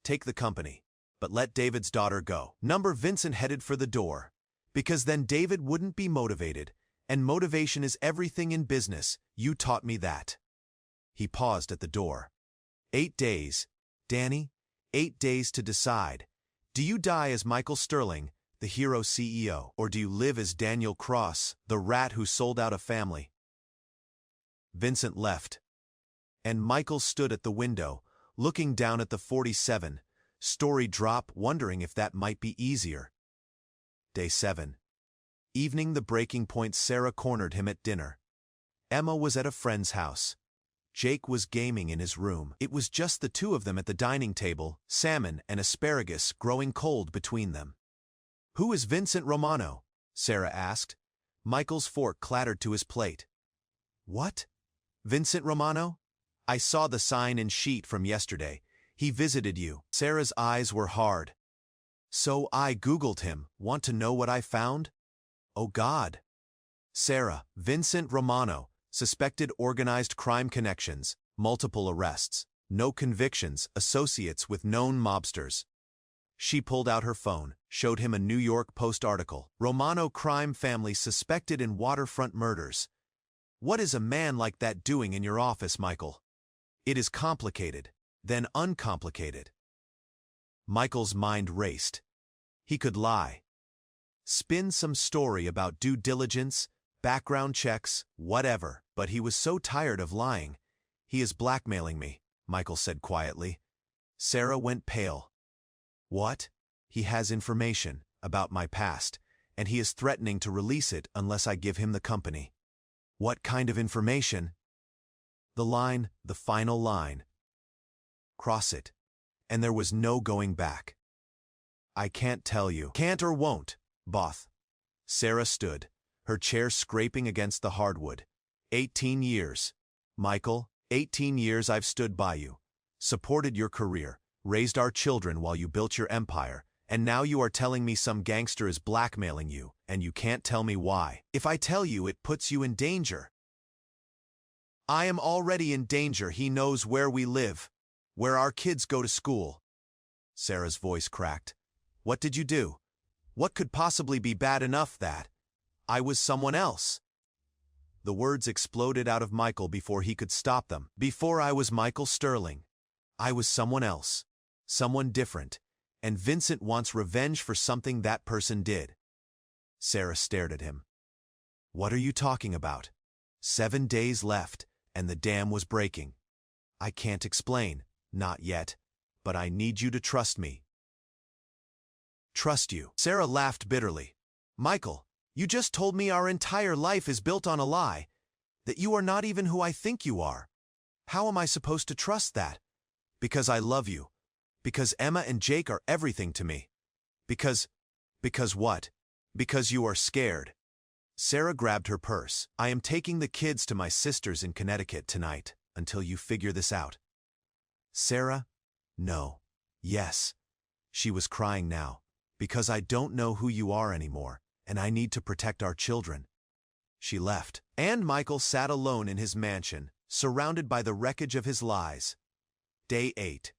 Take the company. But let David's daughter go. Vincent headed for the door. Because then David wouldn't be motivated. And motivation is everything in business. You taught me that. He paused at the door. 8 days. Danny, 8 days to decide. Do you die as Michael Sterling, the hero CEO, or do you live as Daniel Cross, the rat who sold out a family? Vincent left. And Michael stood at the window, looking down at the 47, story drop, wondering if that might be easier. Day 7. Evening, the breaking point. Sarah cornered him at dinner. Emma was at a friend's house. Jake was gaming in his room. It was just the two of them at the dining table, salmon and asparagus growing cold between them. Who is Vincent Romano? Sarah asked. Michael's fork clattered to his plate. What? Vincent Romano? I saw the sign and sheet from yesterday. He visited you. Sarah's eyes were hard. So I Googled him. Want to know what I found? Oh God. Sarah, Vincent Romano, suspected organized crime connections, multiple arrests, no convictions, associates with known mobsters. She pulled out her phone, showed him a New York Post article. Romano crime family suspected in waterfront murders. What is a man like that doing in your office, Michael? It is complicated, then uncomplicated. Michael's mind raced. He could lie. Spin some story about due diligence, background checks, whatever, but he was so tired of lying. He is blackmailing me, Michael said quietly. Sarah went pale. What? He has information about my past, and he is threatening to release it unless I give him the company. What kind of information? The line, the final line. Cross it. And there was no going back. I can't tell you. Can't or won't, both. Sarah stood, her chair scraping against the hardwood. 18 years. Michael, 18 years I've stood by you, supported your career, raised our children while you built your empire, and now you are telling me some gangster is blackmailing you, and you can't tell me why. If I tell you, it puts you in danger. I am already in danger. He knows where we live, where our kids go to school. Sarah's voice cracked. What did you do? What could possibly be bad enough that I was someone else? The words exploded out of Michael before he could stop them. Before I was Michael Sterling. I was someone else, someone different, and Vincent wants revenge for something that person did. Sarah stared at him. What are you talking about? 7 days left, and the dam was breaking. I can't explain, not yet, but I need you to trust me. Trust you? Sarah laughed bitterly. Michael, you just told me our entire life is built on a lie, that you are not even who I think you are. How am I supposed to trust that? Because I love you. Because Emma and Jake are everything to me. Because what? Because you are scared. Sarah grabbed her purse. I am taking the kids to my sister's in Connecticut tonight, until you figure this out. Sarah? No. Yes. She was crying now. Because I don't know who you are anymore, and I need to protect our children. She left, and Michael sat alone in his mansion, surrounded by the wreckage of his lies. Day 8.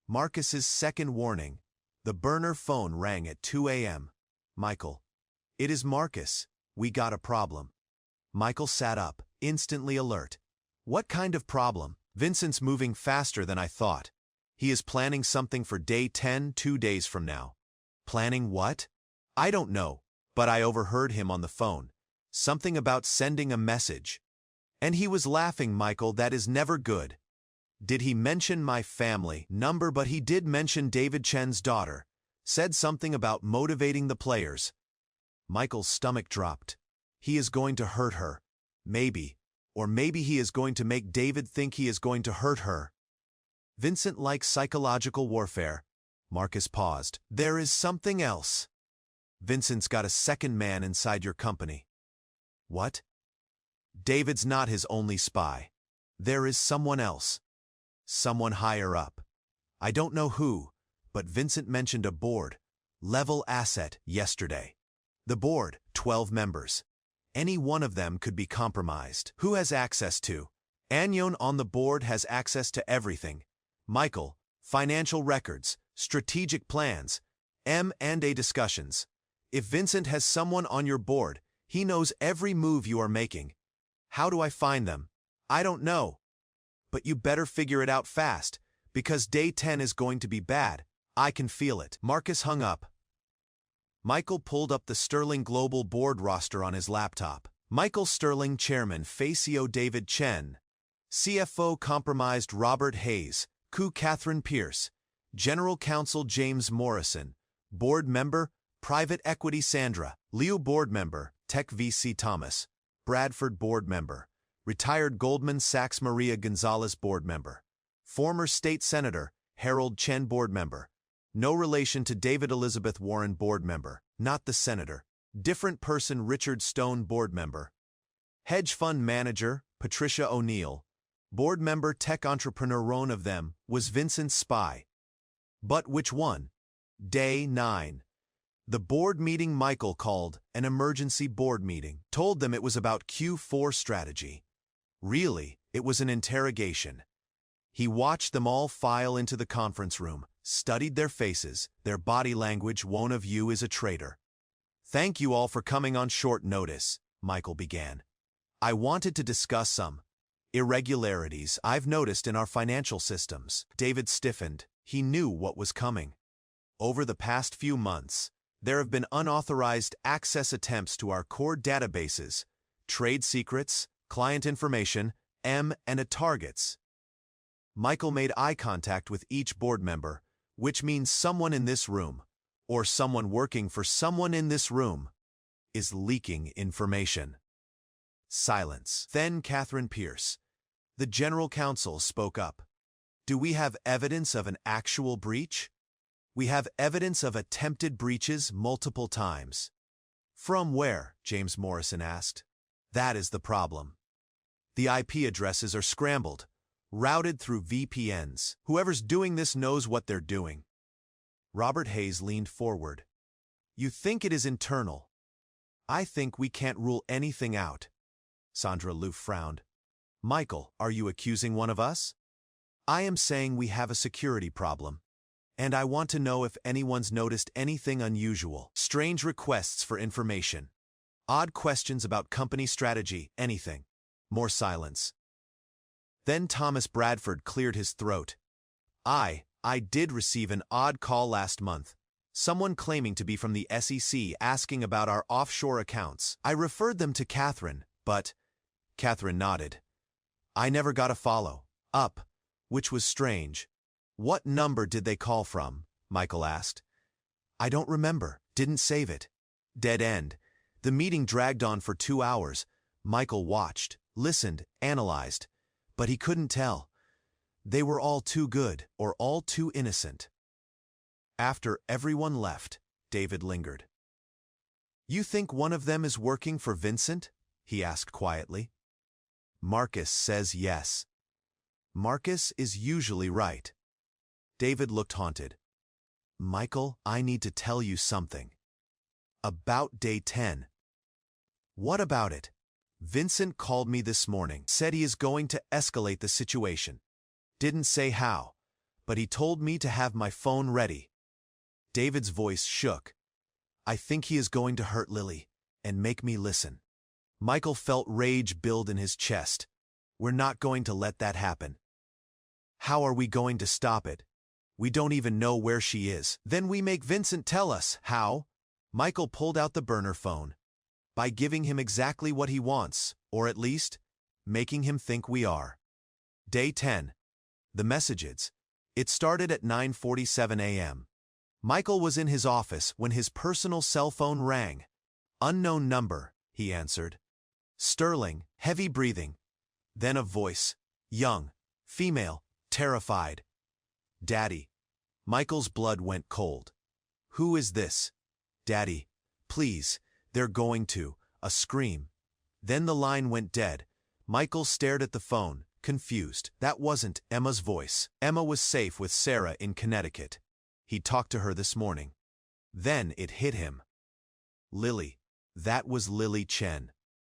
Marcus's second warning. The burner phone rang at 2 a.m. Michael. It is Marcus. We got a problem. Michael sat up, instantly alert. What kind of problem? Vincent's moving faster than I thought. He is planning something for day 10, 2 days from now. Planning what? I don't know, but I overheard him on the phone. Something about sending a message. And he was laughing, Michael, that is never good. Did he mention my family number? But he did mention David Chen's daughter. Said something about motivating the players. Michael's stomach dropped. He is going to hurt her. Maybe. Or maybe he is going to make David think he is going to hurt her. Vincent likes psychological warfare. Marcus paused. There is something else. Vincent's got a second man inside your company. What? David's not his only spy. There is someone else. Someone higher up. I don't know who, but Vincent mentioned a board, level asset, yesterday. The board, 12 members. Any one of them could be compromised. Who has access to? Anyon on the board has access to everything. Michael, financial records, strategic plans, M&A discussions. If Vincent has someone on your board, he knows every move you are making. How do I find them? I don't know. But you better figure it out fast, because day 10 is going to be bad. I can feel it. Marcus hung up. Michael pulled up the Sterling Global board roster on his laptop. Michael Sterling, Chairman, Facio David Chen. CFO, Compromised Robert Hayes, Coup Catherine Pierce. General Counsel James Morrison. Board Member, Private Equity Sandra. Liu Board Member, Tech VC Thomas. Bradford Board Member. Retired Goldman Sachs Maria Gonzalez Board Member. Former State Senator, Harold Chen Board Member. No relation to David Elizabeth Warren Board Member. Not the Senator. Different person Richard Stone Board Member. Hedge Fund Manager, Patricia O'Neill. Board Member Tech Entrepreneur. One of them was Vincent's spy. But which one? Day 9. The board meeting Michael called an emergency board meeting. Told them it was about Q4 strategy. Really, it was an interrogation. He watched them all file into the conference room, studied their faces, their body language. One of you is a traitor. Thank you all for coming on short notice, Michael began. I wanted to discuss some irregularities I've noticed in our financial systems. David stiffened. He knew what was coming. Over the past few months, there have been unauthorized access attempts to our core databases, trade secrets, client information, and targets. Michael made eye contact with each board member, which means someone in this room, or someone working for someone in this room, is leaking information. Silence. Then Catherine Pierce, the general counsel, spoke up. Do we have evidence of an actual breach? We have evidence of attempted breaches multiple times. From where? James Morrison asked. That is the problem. The IP addresses are scrambled, routed through VPNs. Whoever's doing this knows what they're doing. Robert Hayes leaned forward. You think it is internal. I think we can't rule anything out. Sandra Loof frowned. Michael, are you accusing one of us? I am saying we have a security problem. And I want to know if anyone's noticed anything unusual. Strange requests for information. Odd questions about company strategy, anything. More silence. Then Thomas Bradford cleared his throat. I did receive an odd call last month. Someone claiming to be from the SEC asking about our offshore accounts. I referred them to Catherine, but Catherine nodded. I never got a follow-up, which was strange. What number did they call from? Michael asked. I don't remember. Didn't save it. Dead end. The meeting dragged on for 2 hours. Michael watched, listened, analyzed, but he couldn't tell. They were all too good or all too innocent. After everyone left, David lingered. You think one of them is working for Vincent? He asked quietly. Marcus says yes. Marcus is usually right. David looked haunted. Michael, I need to tell you something. About day 10. What about it? Vincent called me this morning, said he is going to escalate the situation. Didn't say how, but he told me to have my phone ready. David's voice shook. I think he is going to hurt Lily and make me listen. Michael felt rage build in his chest. We're not going to let that happen. How are we going to stop it? We don't even know where she is. Then we make Vincent tell us. How? Michael pulled out the burner phone. By giving him exactly what he wants, or at least, making him think we are. Day 10. The messages. It started at 9:47 a.m. Michael was in his office when his personal cell phone rang. Unknown number, he answered. Sterling, heavy breathing. Then a voice. Young, female, terrified. Daddy. Michael's blood went cold. Who is this? Daddy, please, they're going to. A scream. Then the line went dead. Michael stared at the phone, confused. That wasn't Emma's voice. Emma was safe with Sarah in Connecticut. He talked to her this morning. Then it hit him. Lily. That was Lily Chen.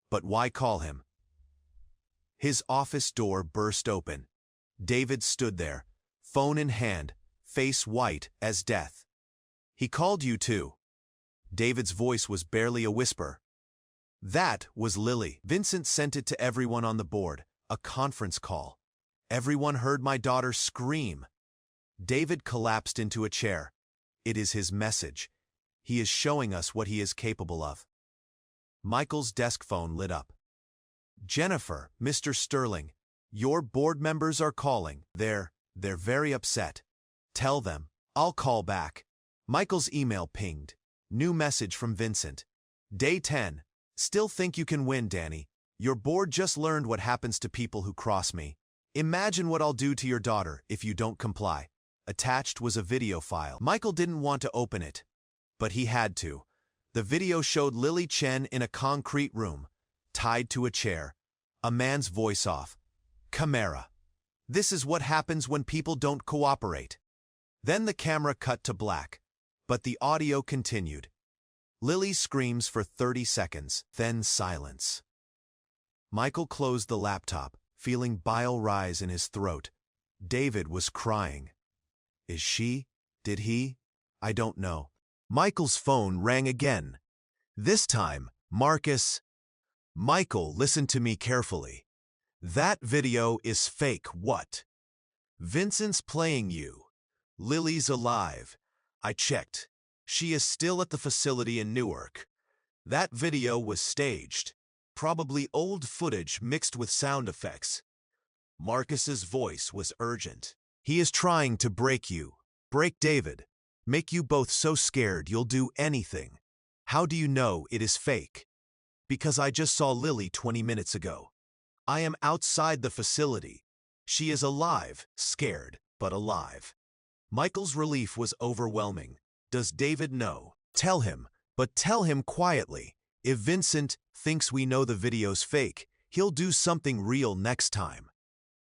But why call him? His office door burst open. David stood there, phone in hand, face white as death. He called you too. David's voice was barely a whisper. That was Lily. Vincent sent it to everyone on the board, a conference call. Everyone heard my daughter scream. David collapsed into a chair. It is his message. He is showing us what he is capable of. Michael's desk phone lit up. Jennifer, Mr. Sterling, your board members are calling. They're very upset. Tell them, I'll call back. Michael's email pinged. New message from Vincent. Day 10. Still think you can win, Danny. Your board just learned what happens to people who cross me. Imagine what I'll do to your daughter if you don't comply. Attached was a video file. Michael didn't want to open it, but he had to. The video showed Lily Chen in a concrete room, tied to a chair. A man's voice off. Camera. This is what happens when people don't cooperate. Then the camera cut to black, but the audio continued. Lily screams for 30 seconds, then silence. Michael closed the laptop, feeling bile rise in his throat. David was crying. Is she? Did he? I don't know. Michael's phone rang again. This time, Marcus. Michael, listen to me carefully. That video is fake. What? Vincent's playing you. Lily's alive. I checked. She is still at the facility in Newark. That video was staged. Probably old footage mixed with sound effects. Marcus's voice was urgent. He is trying to break you. Break David. Make you both so scared you'll do anything. How do you know it is fake? Because I just saw Lily 20 minutes ago. I am outside the facility. She is alive, scared, but alive. Michael's relief was overwhelming. Does David know? Tell him, but tell him quietly. If Vincent thinks we know the video's fake, he'll do something real next time.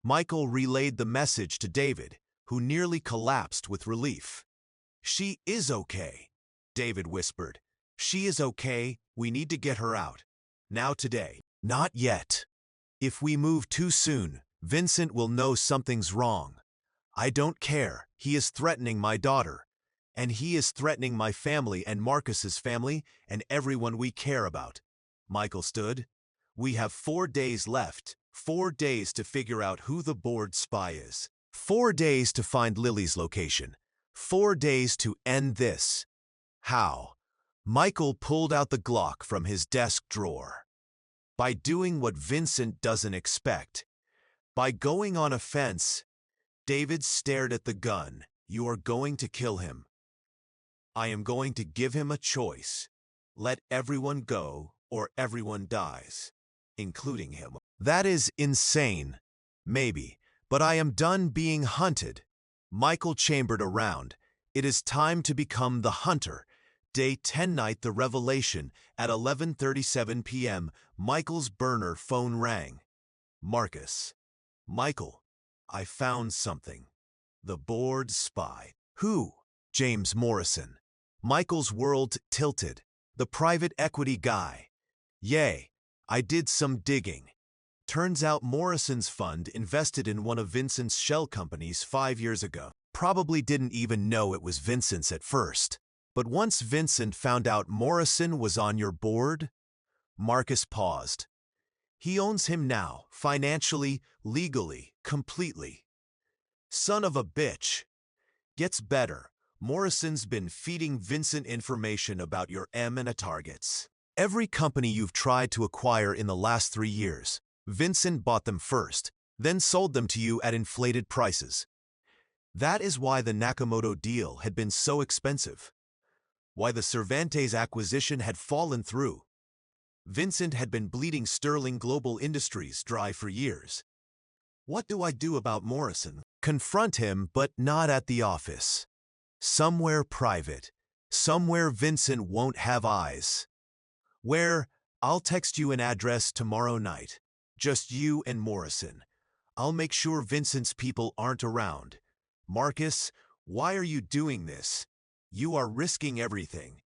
Michael relayed the message to David, who nearly collapsed with relief. She is okay, David whispered. She is okay. We need to get her out. Now today. Not yet. If we move too soon, Vincent will know something's wrong. I don't care. He is threatening my daughter. And he is threatening my family and Marcus's family and everyone we care about. Michael stood. We have 4 days left. 4 days to figure out who the board spy is. 4 days to find Lily's location. 4 days to end this. How? Michael pulled out the Glock from his desk drawer. By doing what Vincent doesn't expect. By going on a fence. David stared at the gun. You are going to kill him. I am going to give him a choice. Let everyone go or everyone dies, including him. That is insane. Maybe, but I am done being hunted. Michael chambered around. It is time to become the hunter. Day 10 night, the revelation. At 11:37 p.m., Michael's burner phone rang. Marcus. Michael, I found something. The board spy. Who? James Morrison. Michael's world tilted. The private equity guy. Yay, I did some digging. Turns out Morrison's fund invested in one of Vincent's shell companies 5 years ago. Probably didn't even know it was Vincent's at first. But once Vincent found out Morrison was on your board, Marcus paused. He owns him now, financially, legally, completely. Son of a bitch. Gets better. Morrison's been feeding Vincent information about your M&A targets. Every company you've tried to acquire in the last 3 years, Vincent bought them first, then sold them to you at inflated prices. That is why the Nakamoto deal had been so expensive. Why the Cervantes acquisition had fallen through. Vincent had been bleeding Sterling Global Industries dry for years. What do I do about Morrison? Confront him, but not at the office. Somewhere private. Somewhere Vincent won't have eyes. Where? I'll text you an address tomorrow night. Just you and Morrison. I'll make sure Vincent's people aren't around. Marcus, why are you doing this? You are risking everything.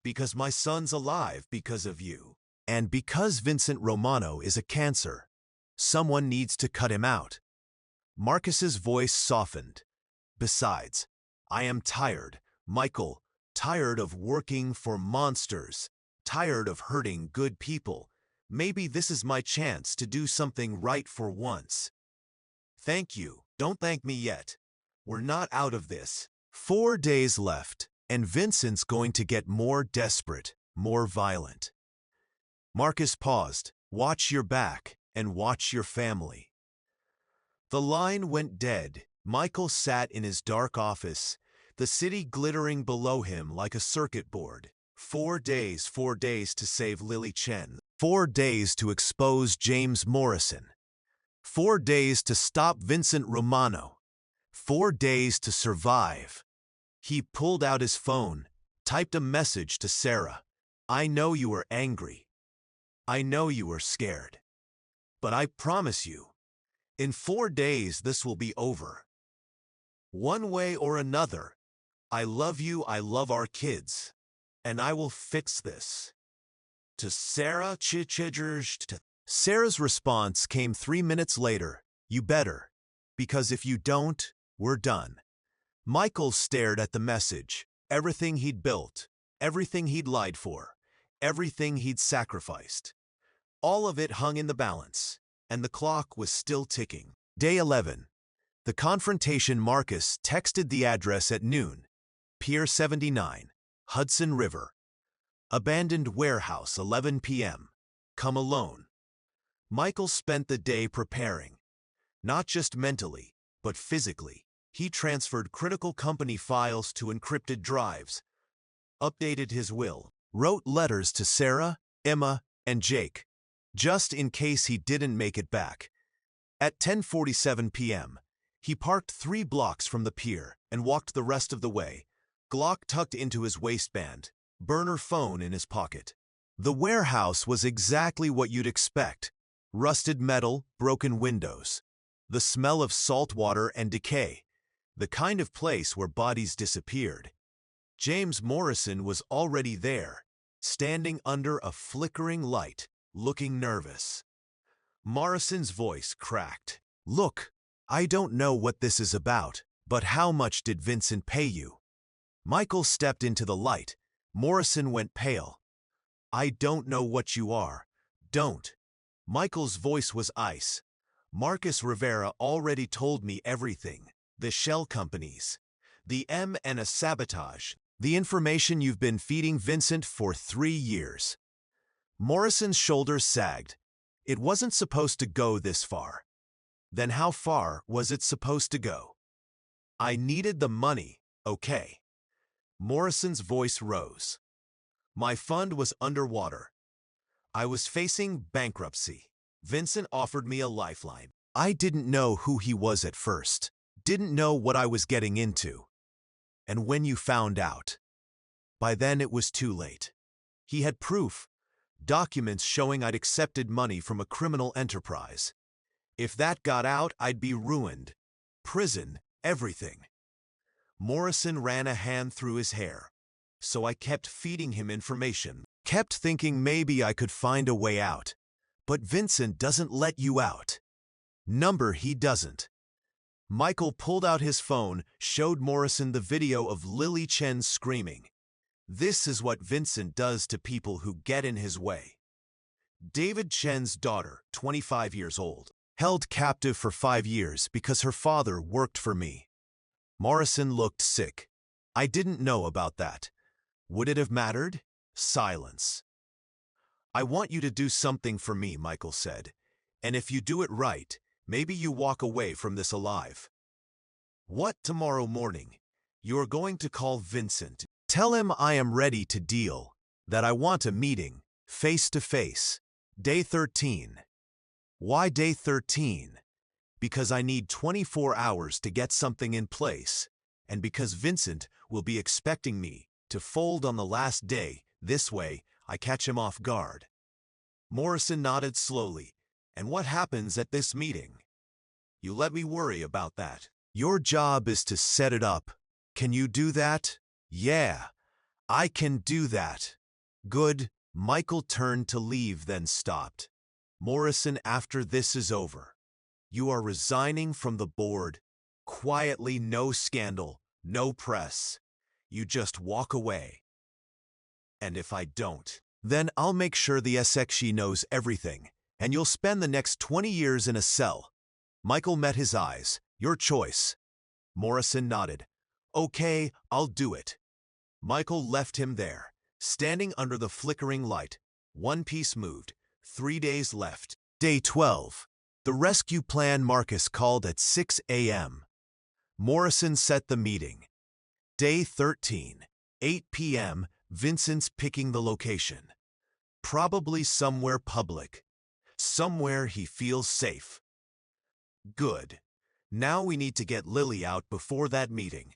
Because my son's alive because of you. And because Vincent Romano is a cancer. Someone needs to cut him out. Marcus's voice softened. Besides, I am tired, Michael, tired of working for monsters, tired of hurting good people. Maybe this is my chance to do something right for once. Thank you. Don't thank me yet. We're not out of this. 4 days left, and Vincent's going to get more desperate, more violent. Marcus paused. Watch your back, and watch your family. The line went dead. Michael sat in his dark office, the city glittering below him like a circuit board. 4 days to save Lily Chen. 4 days to expose James Morrison. 4 days to stop Vincent Romano. 4 days to survive. He pulled out his phone, typed a message to Sarah. I know you are angry. I know you are scared. But I promise you, in 4 days this will be over. One way or another, I love you, I love our kids, and I will fix this. To Sarah Sarah's response came 3 minutes later. You better, because if you don't, we're done. Michael stared at the message. Everything he'd built, everything he'd lied for, everything he'd sacrificed. All of it hung in the balance, and the clock was still ticking. Day 11. The confrontation. Marcus texted the address at noon. Pier 79, Hudson River. Abandoned warehouse, 11 p.m. Come alone. Michael spent the day preparing. Not just mentally, but physically. He transferred critical company files to encrypted drives, updated his will, wrote letters to Sarah, Emma, and Jake, just in case he didn't make it back. At 10:47 p.m., he parked 3 blocks from the pier and walked the rest of the way, Glock tucked into his waistband, burner phone in his pocket. The warehouse was exactly what you'd expect. Rusted metal, broken windows. The smell of salt water and decay. The kind of place where bodies disappeared. James Morrison was already there, standing under a flickering light, looking nervous. Morrison's voice cracked. "Look, I don't know what this is about, but how much did Vincent pay you?" Michael stepped into the light. Morrison went pale. "I don't know what you are. Don't." Michael's voice was ice. "Marcus Rivera already told me everything. The shell companies. The M&A sabotage. The information you've been feeding Vincent for 3 years." Morrison's shoulders sagged. It wasn't supposed to go this far. Then how far was it supposed to go? "I needed the money, okay?" Morrison's voice rose. "My fund was underwater. I was facing bankruptcy. Vincent offered me a lifeline. I didn't know who he was at first. Didn't know what I was getting into. And when you found out, by then it was too late. He had proof, documents showing I'd accepted money from a criminal enterprise. If that got out, I'd be ruined. Prison, everything." Morrison ran a hand through his hair. "So I kept feeding him information. Kept thinking maybe I could find a way out. But Vincent doesn't let you out. Number he doesn't." Michael pulled out his phone, showed Morrison the video of Lily Chen screaming. "This is what Vincent does to people who get in his way." David Chen's daughter, 25 years old, held captive for 5 years because her father worked for me. Morrison looked sick. "I didn't know about that. Would it have mattered?" Silence. "I want you to do something for me," Michael said. "And if you do it right, maybe you walk away from this alive." "What?" "Tomorrow morning, you are going to call Vincent. Tell him I am ready to deal, that I want a meeting, face to face. Day 13. Why day 13? Because I need 24 hours to get something in place, and because Vincent will be expecting me to fold on the last day. This way, I catch him off guard." Morrison nodded slowly. "And what happens at this meeting?" "You let me worry about that. Your job is to set it up. Can you do that?" "Yeah, I can do that." "Good." Michael turned to leave, then stopped. "Morrison, after this is over, you are resigning from the board. Quietly, no scandal, no press. You just walk away. And if I don't, then I'll make sure the SXE knows everything, and you'll spend the next 20 years in a cell." Michael met his eyes. "Your choice." Morrison nodded. "Okay, I'll do it." Michael left him there, standing under the flickering light. One piece moved. 3 days left. Day 12. The rescue plan. Marcus called at 6 a.m. Morrison set the meeting. Day 13. 8 p.m. Vincent's picking the location. Probably somewhere public. Somewhere he feels safe. Good. Now we need to get Lily out before that meeting.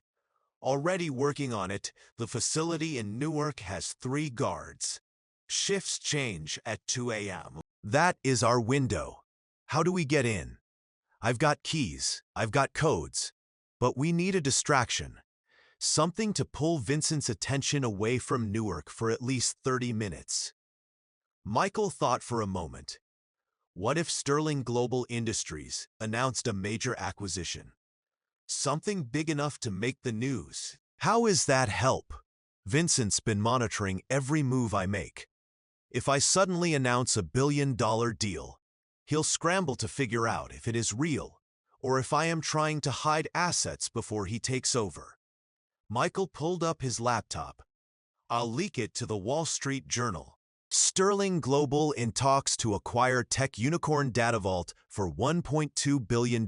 Already working on it. The facility in Newark has 3 guards. Shifts change at 2 a.m. That is our window. How do we get in? I've got keys, I've got codes, but we need a distraction. Something to pull Vincent's attention away from Newark for at least 30 minutes. Michael thought for a moment. What if Sterling Global Industries announced a major acquisition? Something big enough to make the news. How is that help? Vincent's been monitoring every move I make. If I suddenly announce a billion-dollar deal, he'll scramble to figure out if it is real or if I am trying to hide assets before he takes over. Michael pulled up his laptop. I'll leak it to the Wall Street Journal. Sterling Global in talks to acquire tech unicorn DataVault for $1.2 billion.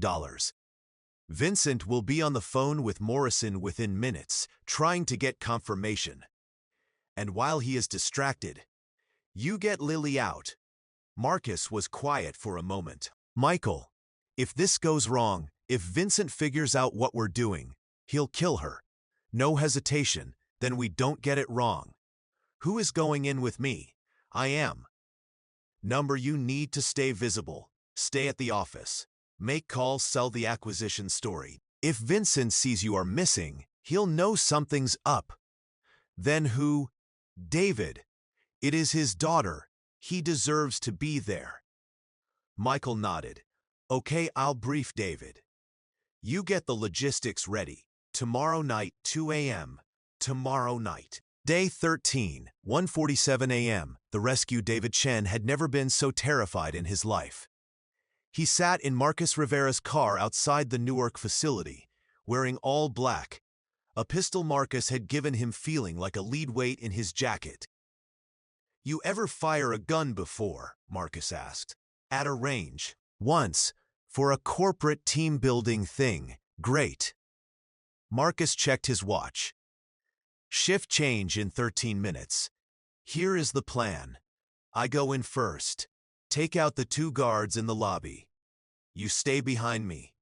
Vincent will be on the phone with Morrison within minutes, trying to get confirmation. And while he is distracted, you get Lily out. Marcus was quiet for a moment. Michael, if this goes wrong, if Vincent figures out what we're doing, he'll kill her. No hesitation, then we don't get it wrong. Who is going in with me? I am. Number, you need to stay visible. Stay at the office. Make calls, sell the acquisition story. If Vincent sees you are missing, he'll know something's up. Then who? David. It is his daughter. He deserves to be there. Michael nodded. Okay, I'll brief David. You get the logistics ready. Tomorrow night, 2 a.m. Tomorrow night. Day 13, 1:47 a.m. The rescue David Chen had never been so terrified in his life. He sat in Marcus Rivera's car outside the Newark facility, wearing all black. A pistol Marcus had given him feeling like a lead weight in his jacket. You ever fire a gun before? Marcus asked. At a range. Once. For a corporate team-building thing. Great. Marcus checked his watch. Shift change in 13 minutes. Here is the plan. I go in first. Take out the 2 guards in the lobby. You stay behind me.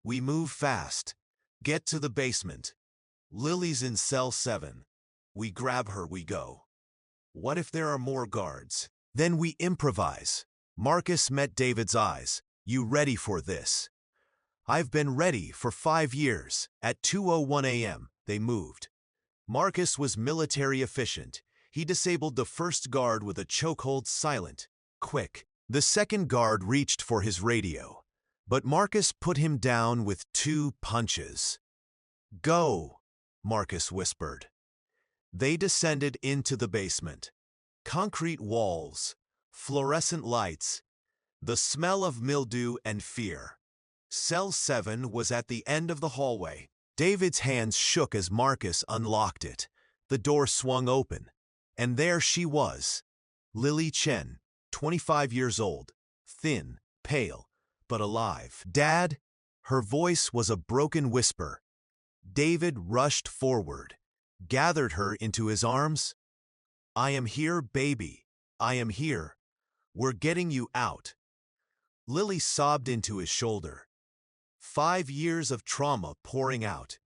We move fast. Get to the basement. Lily's in cell 7. We grab her, we go. What if there are more guards? Then we improvise. Marcus met David's eyes. You ready for this? I've been ready for 5 years. At 2:01 a.m., they moved. Marcus was military efficient. He disabled the first guard with a chokehold, silent, quick. The second guard reached for his radio, but Marcus put him down with 2 punches. Go, Marcus whispered. They descended into the basement. Concrete walls, fluorescent lights, the smell of mildew and fear. Cell 7 was at the end of the hallway. David's hands shook as Marcus unlocked it. The door swung open, and there she was. Lily Chen, 25 years old, thin, pale, but alive. Dad? Her voice was a broken whisper. David rushed forward, gathered her into his arms. I am here, baby. I am here. We're getting you out. Lily sobbed into his shoulder. 5 years of trauma pouring out.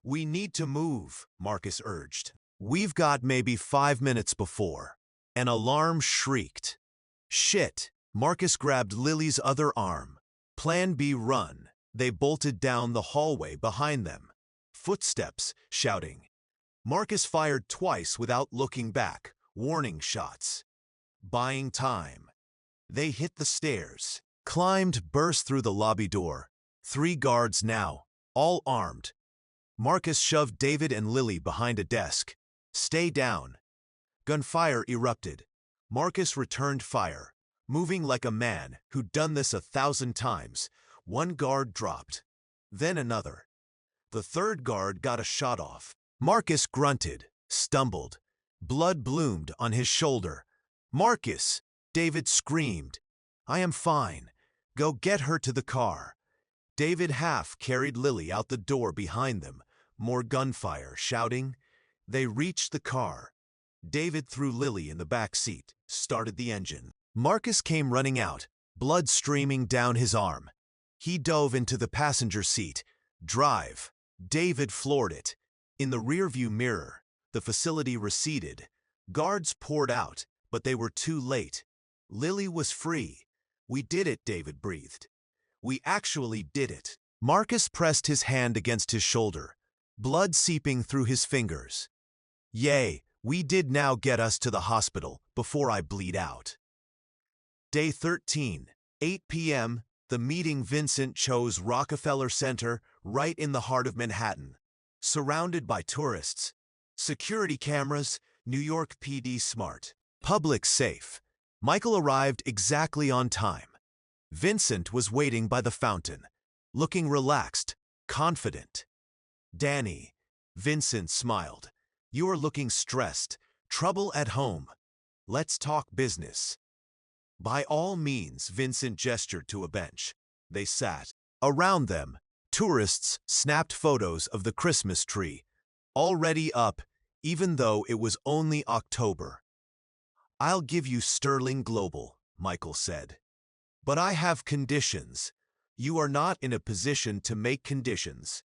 We need to move, Marcus urged. We've got maybe 5 minutes before. An alarm shrieked. Shit. Marcus grabbed Lily's other arm. Plan B, run. They bolted down the hallway behind them. Footsteps, shouting. Marcus fired twice without looking back. Warning shots. Buying time. They hit the stairs. Climbed, burst through the lobby door. 3 guards now, all armed. Marcus shoved David and Lily behind a desk. Stay down. Gunfire erupted. Marcus returned fire, moving like a man who'd done this 1,000 times. 1 guard dropped. Then another. The 3rd guard got a shot off. Marcus grunted, stumbled. Blood bloomed on his shoulder. Marcus! David screamed. I am fine. Go get her to the car. David half carried Lily out the door behind them. More gunfire, shouting. They reached the car. David threw Lily in the back seat, started the engine. Marcus came running out, blood streaming down his arm. He dove into the passenger seat. Drive. David floored it. In the rearview mirror, the facility receded. Guards poured out, but they were too late. Lily was free. We did it, David breathed. We actually did it. Marcus pressed his hand against his shoulder, blood seeping through his fingers. Yay, we did. Now get us to the hospital before I bleed out. Day 13, 8 p.m., the meeting. Vincent chose Rockefeller Center, right in the heart of Manhattan. Surrounded by tourists. Security cameras, New York PD smart. Public safe. Michael arrived exactly on time. Vincent was waiting by the fountain, looking relaxed, confident. "Danny," Vincent smiled. "You are looking stressed. Trouble at home. Let's talk business." "By all means," Vincent gestured to a bench. They sat. Around them, tourists snapped photos of the Christmas tree, already up, even though it was only October. "I'll give you sterling global," Michael said. "But I have conditions. You are not in a position to make conditions."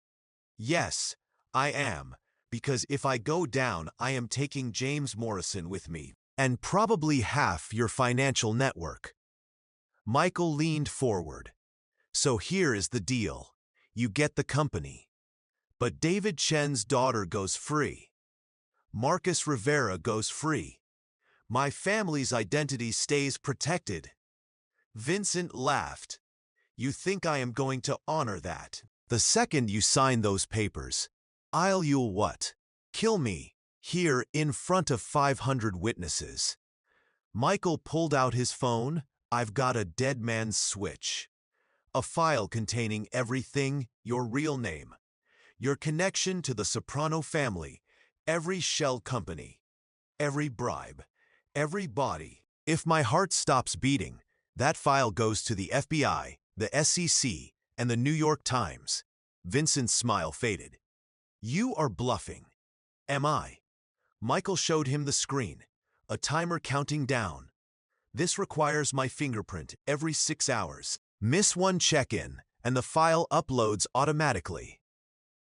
"Yes, I am, because if I go down, I am taking James Morrison with me, and probably half your financial network." Michael leaned forward. "So here is the deal. You get the company. But David Chen's daughter goes free. Marcus Rivera goes free. My family's identity stays protected." Vincent laughed. "You think I am going to honor that? The second you sign those papers, you'll what? Kill me, here in front of 500 witnesses." Michael pulled out his phone. "I've got a dead man's switch. A file containing everything, your real name, your connection to the Soprano family, every shell company, every bribe, every body. If my heart stops beating, that file goes to the FBI, the SEC, and the New York Times." Vincent's smile faded. "You are bluffing." "Am I?" Michael showed him the screen, a timer counting down. "This requires my fingerprint every 6 hours. Miss one check-in, and the file uploads automatically."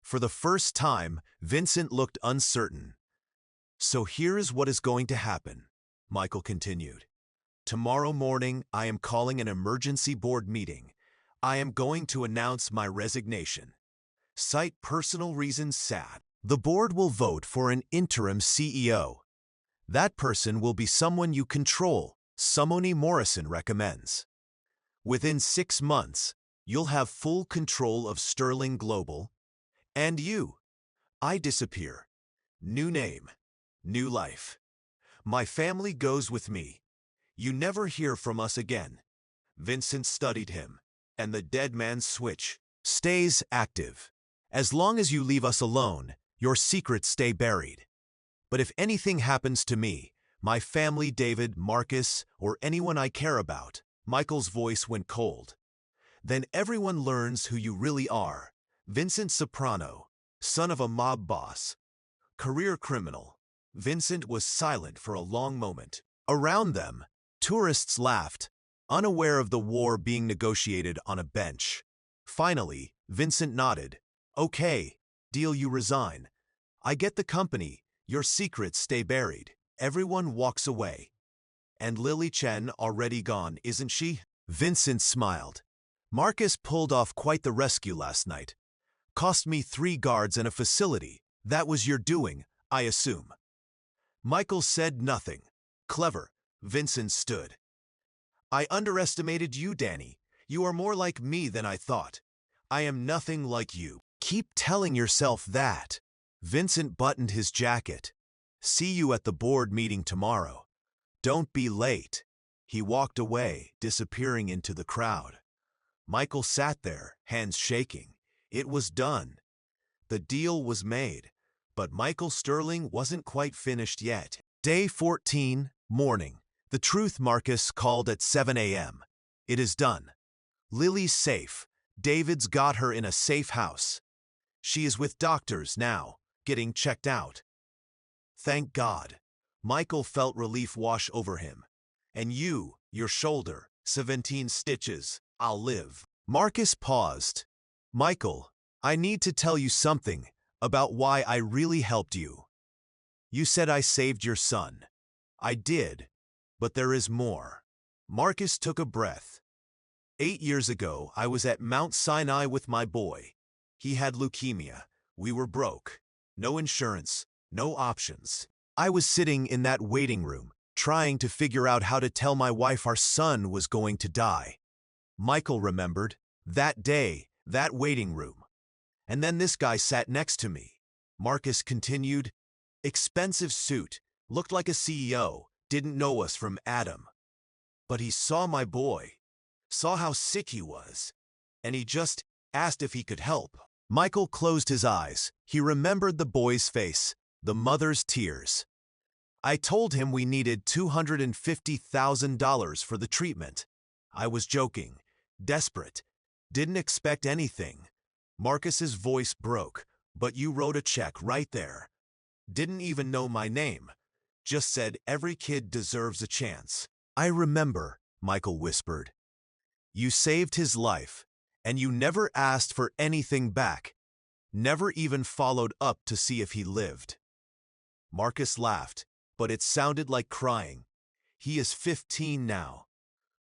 For the first time, Vincent looked uncertain. "So here is what is going to happen," Michael continued. "Tomorrow morning, I am calling an emergency board meeting. I am going to announce my resignation. Cite personal reasons sad. The board will vote for an interim CEO. That person will be someone you control, someone Morrison recommends. Within 6 months, you'll have full control of Sterling Global. And you. I disappear. New name. New life. My family goes with me. You never hear from us again." Vincent studied him, "And the dead man's switch stays active. As long as you leave us alone, your secrets stay buried. But if anything happens to me, my family, David, Marcus, or anyone I care about," Michael's voice went cold, "then everyone learns who you really are. Vincent Soprano, son of a mob boss. Career criminal." Vincent was silent for a long moment. Around them, tourists laughed, unaware of the war being negotiated on a bench. Finally, Vincent nodded. "Okay, deal, you resign. I get the company, your secrets stay buried." Everyone walks away. "And Lily Chen already gone, isn't she?" Vincent smiled. "Marcus pulled off quite the rescue last night. Cost me 3 guards and a facility. That was your doing, I assume." Michael said nothing. "Clever." Vincent stood. "I underestimated you, Danny. You are more like me than I thought. I am nothing like you." "Keep telling yourself that." Vincent buttoned his jacket. "See you at the board meeting tomorrow. Don't be late." He walked away, disappearing into the crowd. Michael sat there, hands shaking. It was done. The deal was made. But Michael Sterling wasn't quite finished yet. Day 14, morning. The truth, Marcus called at 7 a.m. "It is done. Lily's safe. David's got her in a safe house. She is with doctors now, getting checked out." "Thank God." Michael felt relief wash over him. "And you, your shoulder, 17 stitches. I'll live." Marcus paused. "Michael, I need to tell you something about why I really helped you. You said I saved your son. I did, but there is more." Marcus took a breath. 8 years ago, I was at Mount Sinai with my boy. He had leukemia. We were broke. No insurance, no options. I was sitting in that waiting room, trying to figure out how to tell my wife our son was going to die. Michael remembered. That day, that waiting room. And then this guy sat next to me. Marcus continued. Expensive suit, looked like a CEO, didn't know us from Adam. But he saw my boy, saw how sick he was, and he just asked if he could help. Michael closed his eyes. He remembered the boy's face, the mother's tears. I told him we needed $250,000 for the treatment. I was joking, desperate, didn't expect anything. Marcus's voice broke. But you wrote a check right there. Didn't even know my name. Just said every kid deserves a chance. I remember, Michael whispered. You saved his life, and you never asked for anything back. Never even followed up to see if he lived. Marcus laughed, but it sounded like crying. He is 15 now.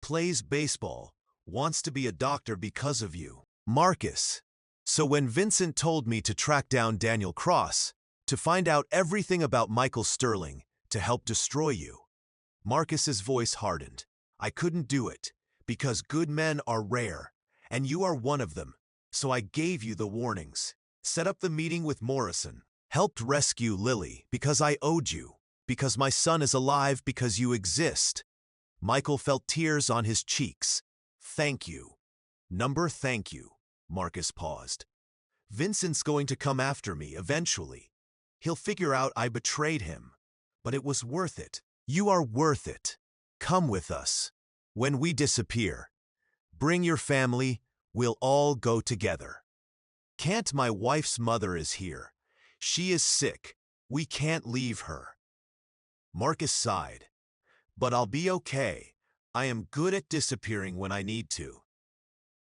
Plays baseball. Wants to be a doctor because of you. Marcus. So when Vincent told me to track down Daniel Cross, to find out everything about Michael Sterling, to help destroy you, Marcus's voice hardened. I couldn't do it, because good men are rare, and you are one of them, so I gave you the warnings. Set up the meeting with Morrison. Helped rescue Lily, because I owed you, because my son is alive, because you exist. Michael felt tears on his cheeks. Thank you. Thank you. Marcus paused. Vincent's going to come after me eventually. He'll figure out I betrayed him. But it was worth it. You are worth it. Come with us. When we disappear, bring your family. We'll all go together. Can't, my wife's mother is here. She is sick. We can't leave her. Marcus sighed. But I'll be okay. I am good at disappearing when I need to.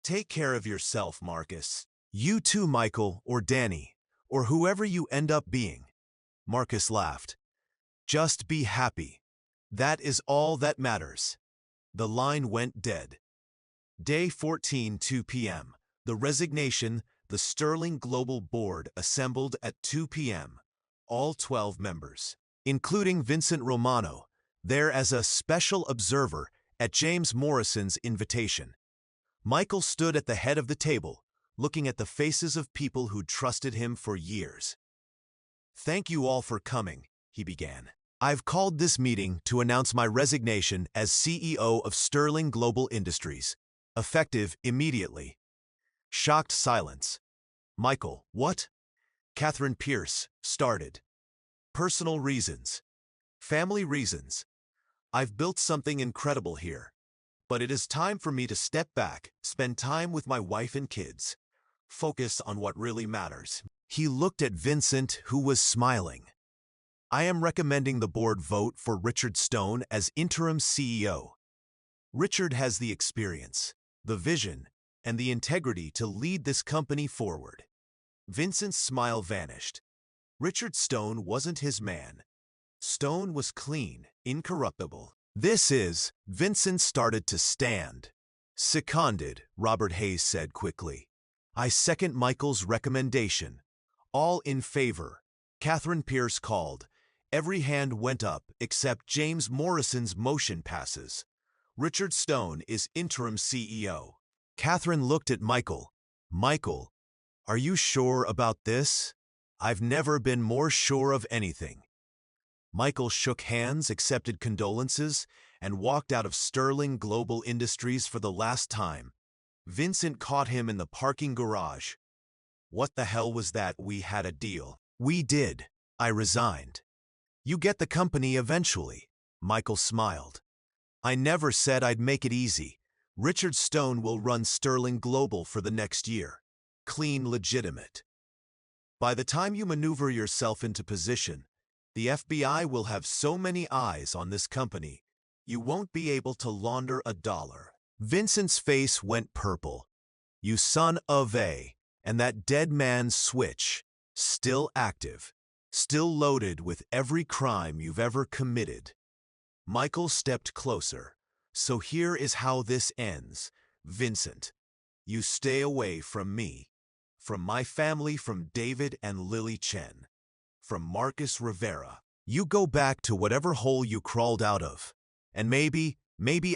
Take care of yourself, Marcus. You too, Michael, or Danny, or whoever you end up being. Marcus laughed. Just be happy. That is all that matters. The line went dead. Day 14, 2 p.m. The resignation, the Sterling Global Board assembled at 2 p.m. All 12 members, including Vincent Romano, there as a special observer at James Morrison's invitation. Michael stood at the head of the table, looking at the faces of people who trusted him for years. Thank you all for coming, he began. I've called this meeting to announce my resignation as CEO of Sterling Global Industries, effective immediately. Shocked silence. Michael, what? Catherine Pierce started. Personal reasons. Family reasons. I've built something incredible here. But it is time for me to step back, spend time with my wife and kids. Focus on what really matters. He looked at Vincent, who was smiling. I am recommending the board vote for Richard Stone as interim CEO. Richard has the experience, the vision, and the integrity to lead this company forward. Vincent's smile vanished. Richard Stone wasn't his man. Stone was clean, incorruptible. Vincent started to stand. Seconded, Robert Hayes said quickly. I second Michael's recommendation. All in favor. Catherine Pierce called. Every hand went up except James Morrison's motion passes. Richard Stone is interim CEO. Catherine looked at Michael. Michael, are you sure about this? I've never been more sure of anything. Michael shook hands, accepted condolences, and walked out of Sterling Global Industries for the last time. Vincent caught him in the parking garage. What the hell was that? We had a deal. We did. I resigned. You get the company eventually. Michael smiled. I never said I'd make it easy. Richard Stone will run Sterling Global for the next year. Clean, legitimate. By the time you maneuver yourself into position, the FBI will have so many eyes on this company, you won't be able to launder a dollar. Vincent's face went purple. You son of a... And that dead man's switch, still active, still loaded with every crime you've ever committed. Michael stepped closer. So here is how this ends, Vincent. You stay away from me, from my family, from David and Lily Chen, from Marcus Rivera. You go back to whatever hole you crawled out of. And maybe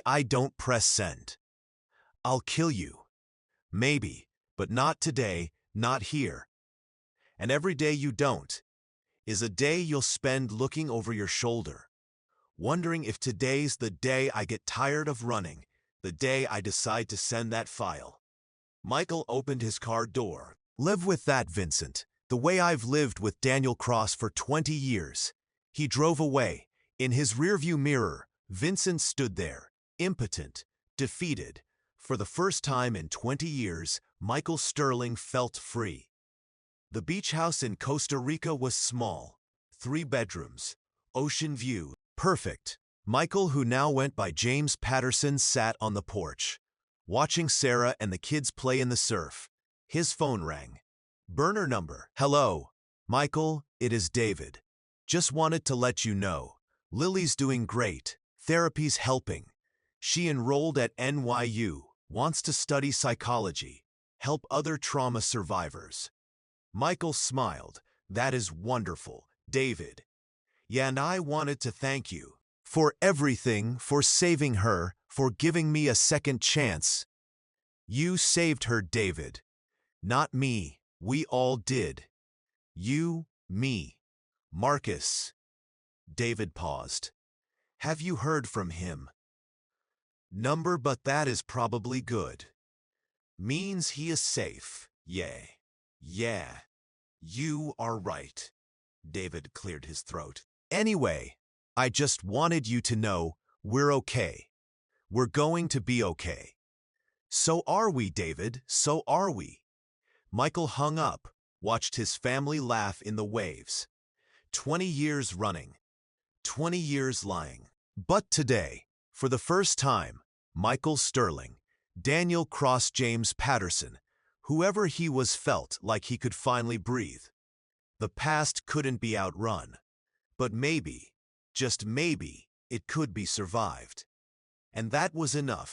I don't press send. I'll kill you. Maybe, but not today, not here. And every day you don't is a day you'll spend looking over your shoulder, wondering if today's the day I get tired of running, the day I decide to send that file. Michael opened his car door. Live with that, Vincent, the way I've lived with Daniel Cross for 20 years. He drove away. In his rearview mirror, Vincent stood there, impotent, defeated. For the first time in 20 years, Michael Sterling felt free. The beach house in Costa Rica was small, 3 bedrooms, ocean view, perfect. Michael, who now went by James Patterson, sat on the porch, watching Sarah and the kids play in the surf. His phone rang. Burner number. Hello, Michael, it is David. Just wanted to let you know, Lily's doing great. Therapy's helping. She enrolled at NYU, wants to study psychology, help other trauma survivors. Michael smiled. That is wonderful, David. Yeah, and I wanted to thank you for everything, for saving her, for giving me a second chance. You saved her, David. Not me. We all did. You, me. Marcus. David paused. Have you heard from him? Number, but that is probably good. Means he is safe. Yeah. Yeah. You are right. David cleared his throat. Anyway, I just wanted you to know we're okay. We're going to be okay. So are we, David, so are we. Michael hung up, watched his family laugh in the waves. 20 years running. 20 years lying. But today, for the first time, Michael Sterling, Daniel Cross James Patterson, whoever he was, felt like he could finally breathe. The past couldn't be outrun. But maybe, just maybe, it could be survived. And that was enough.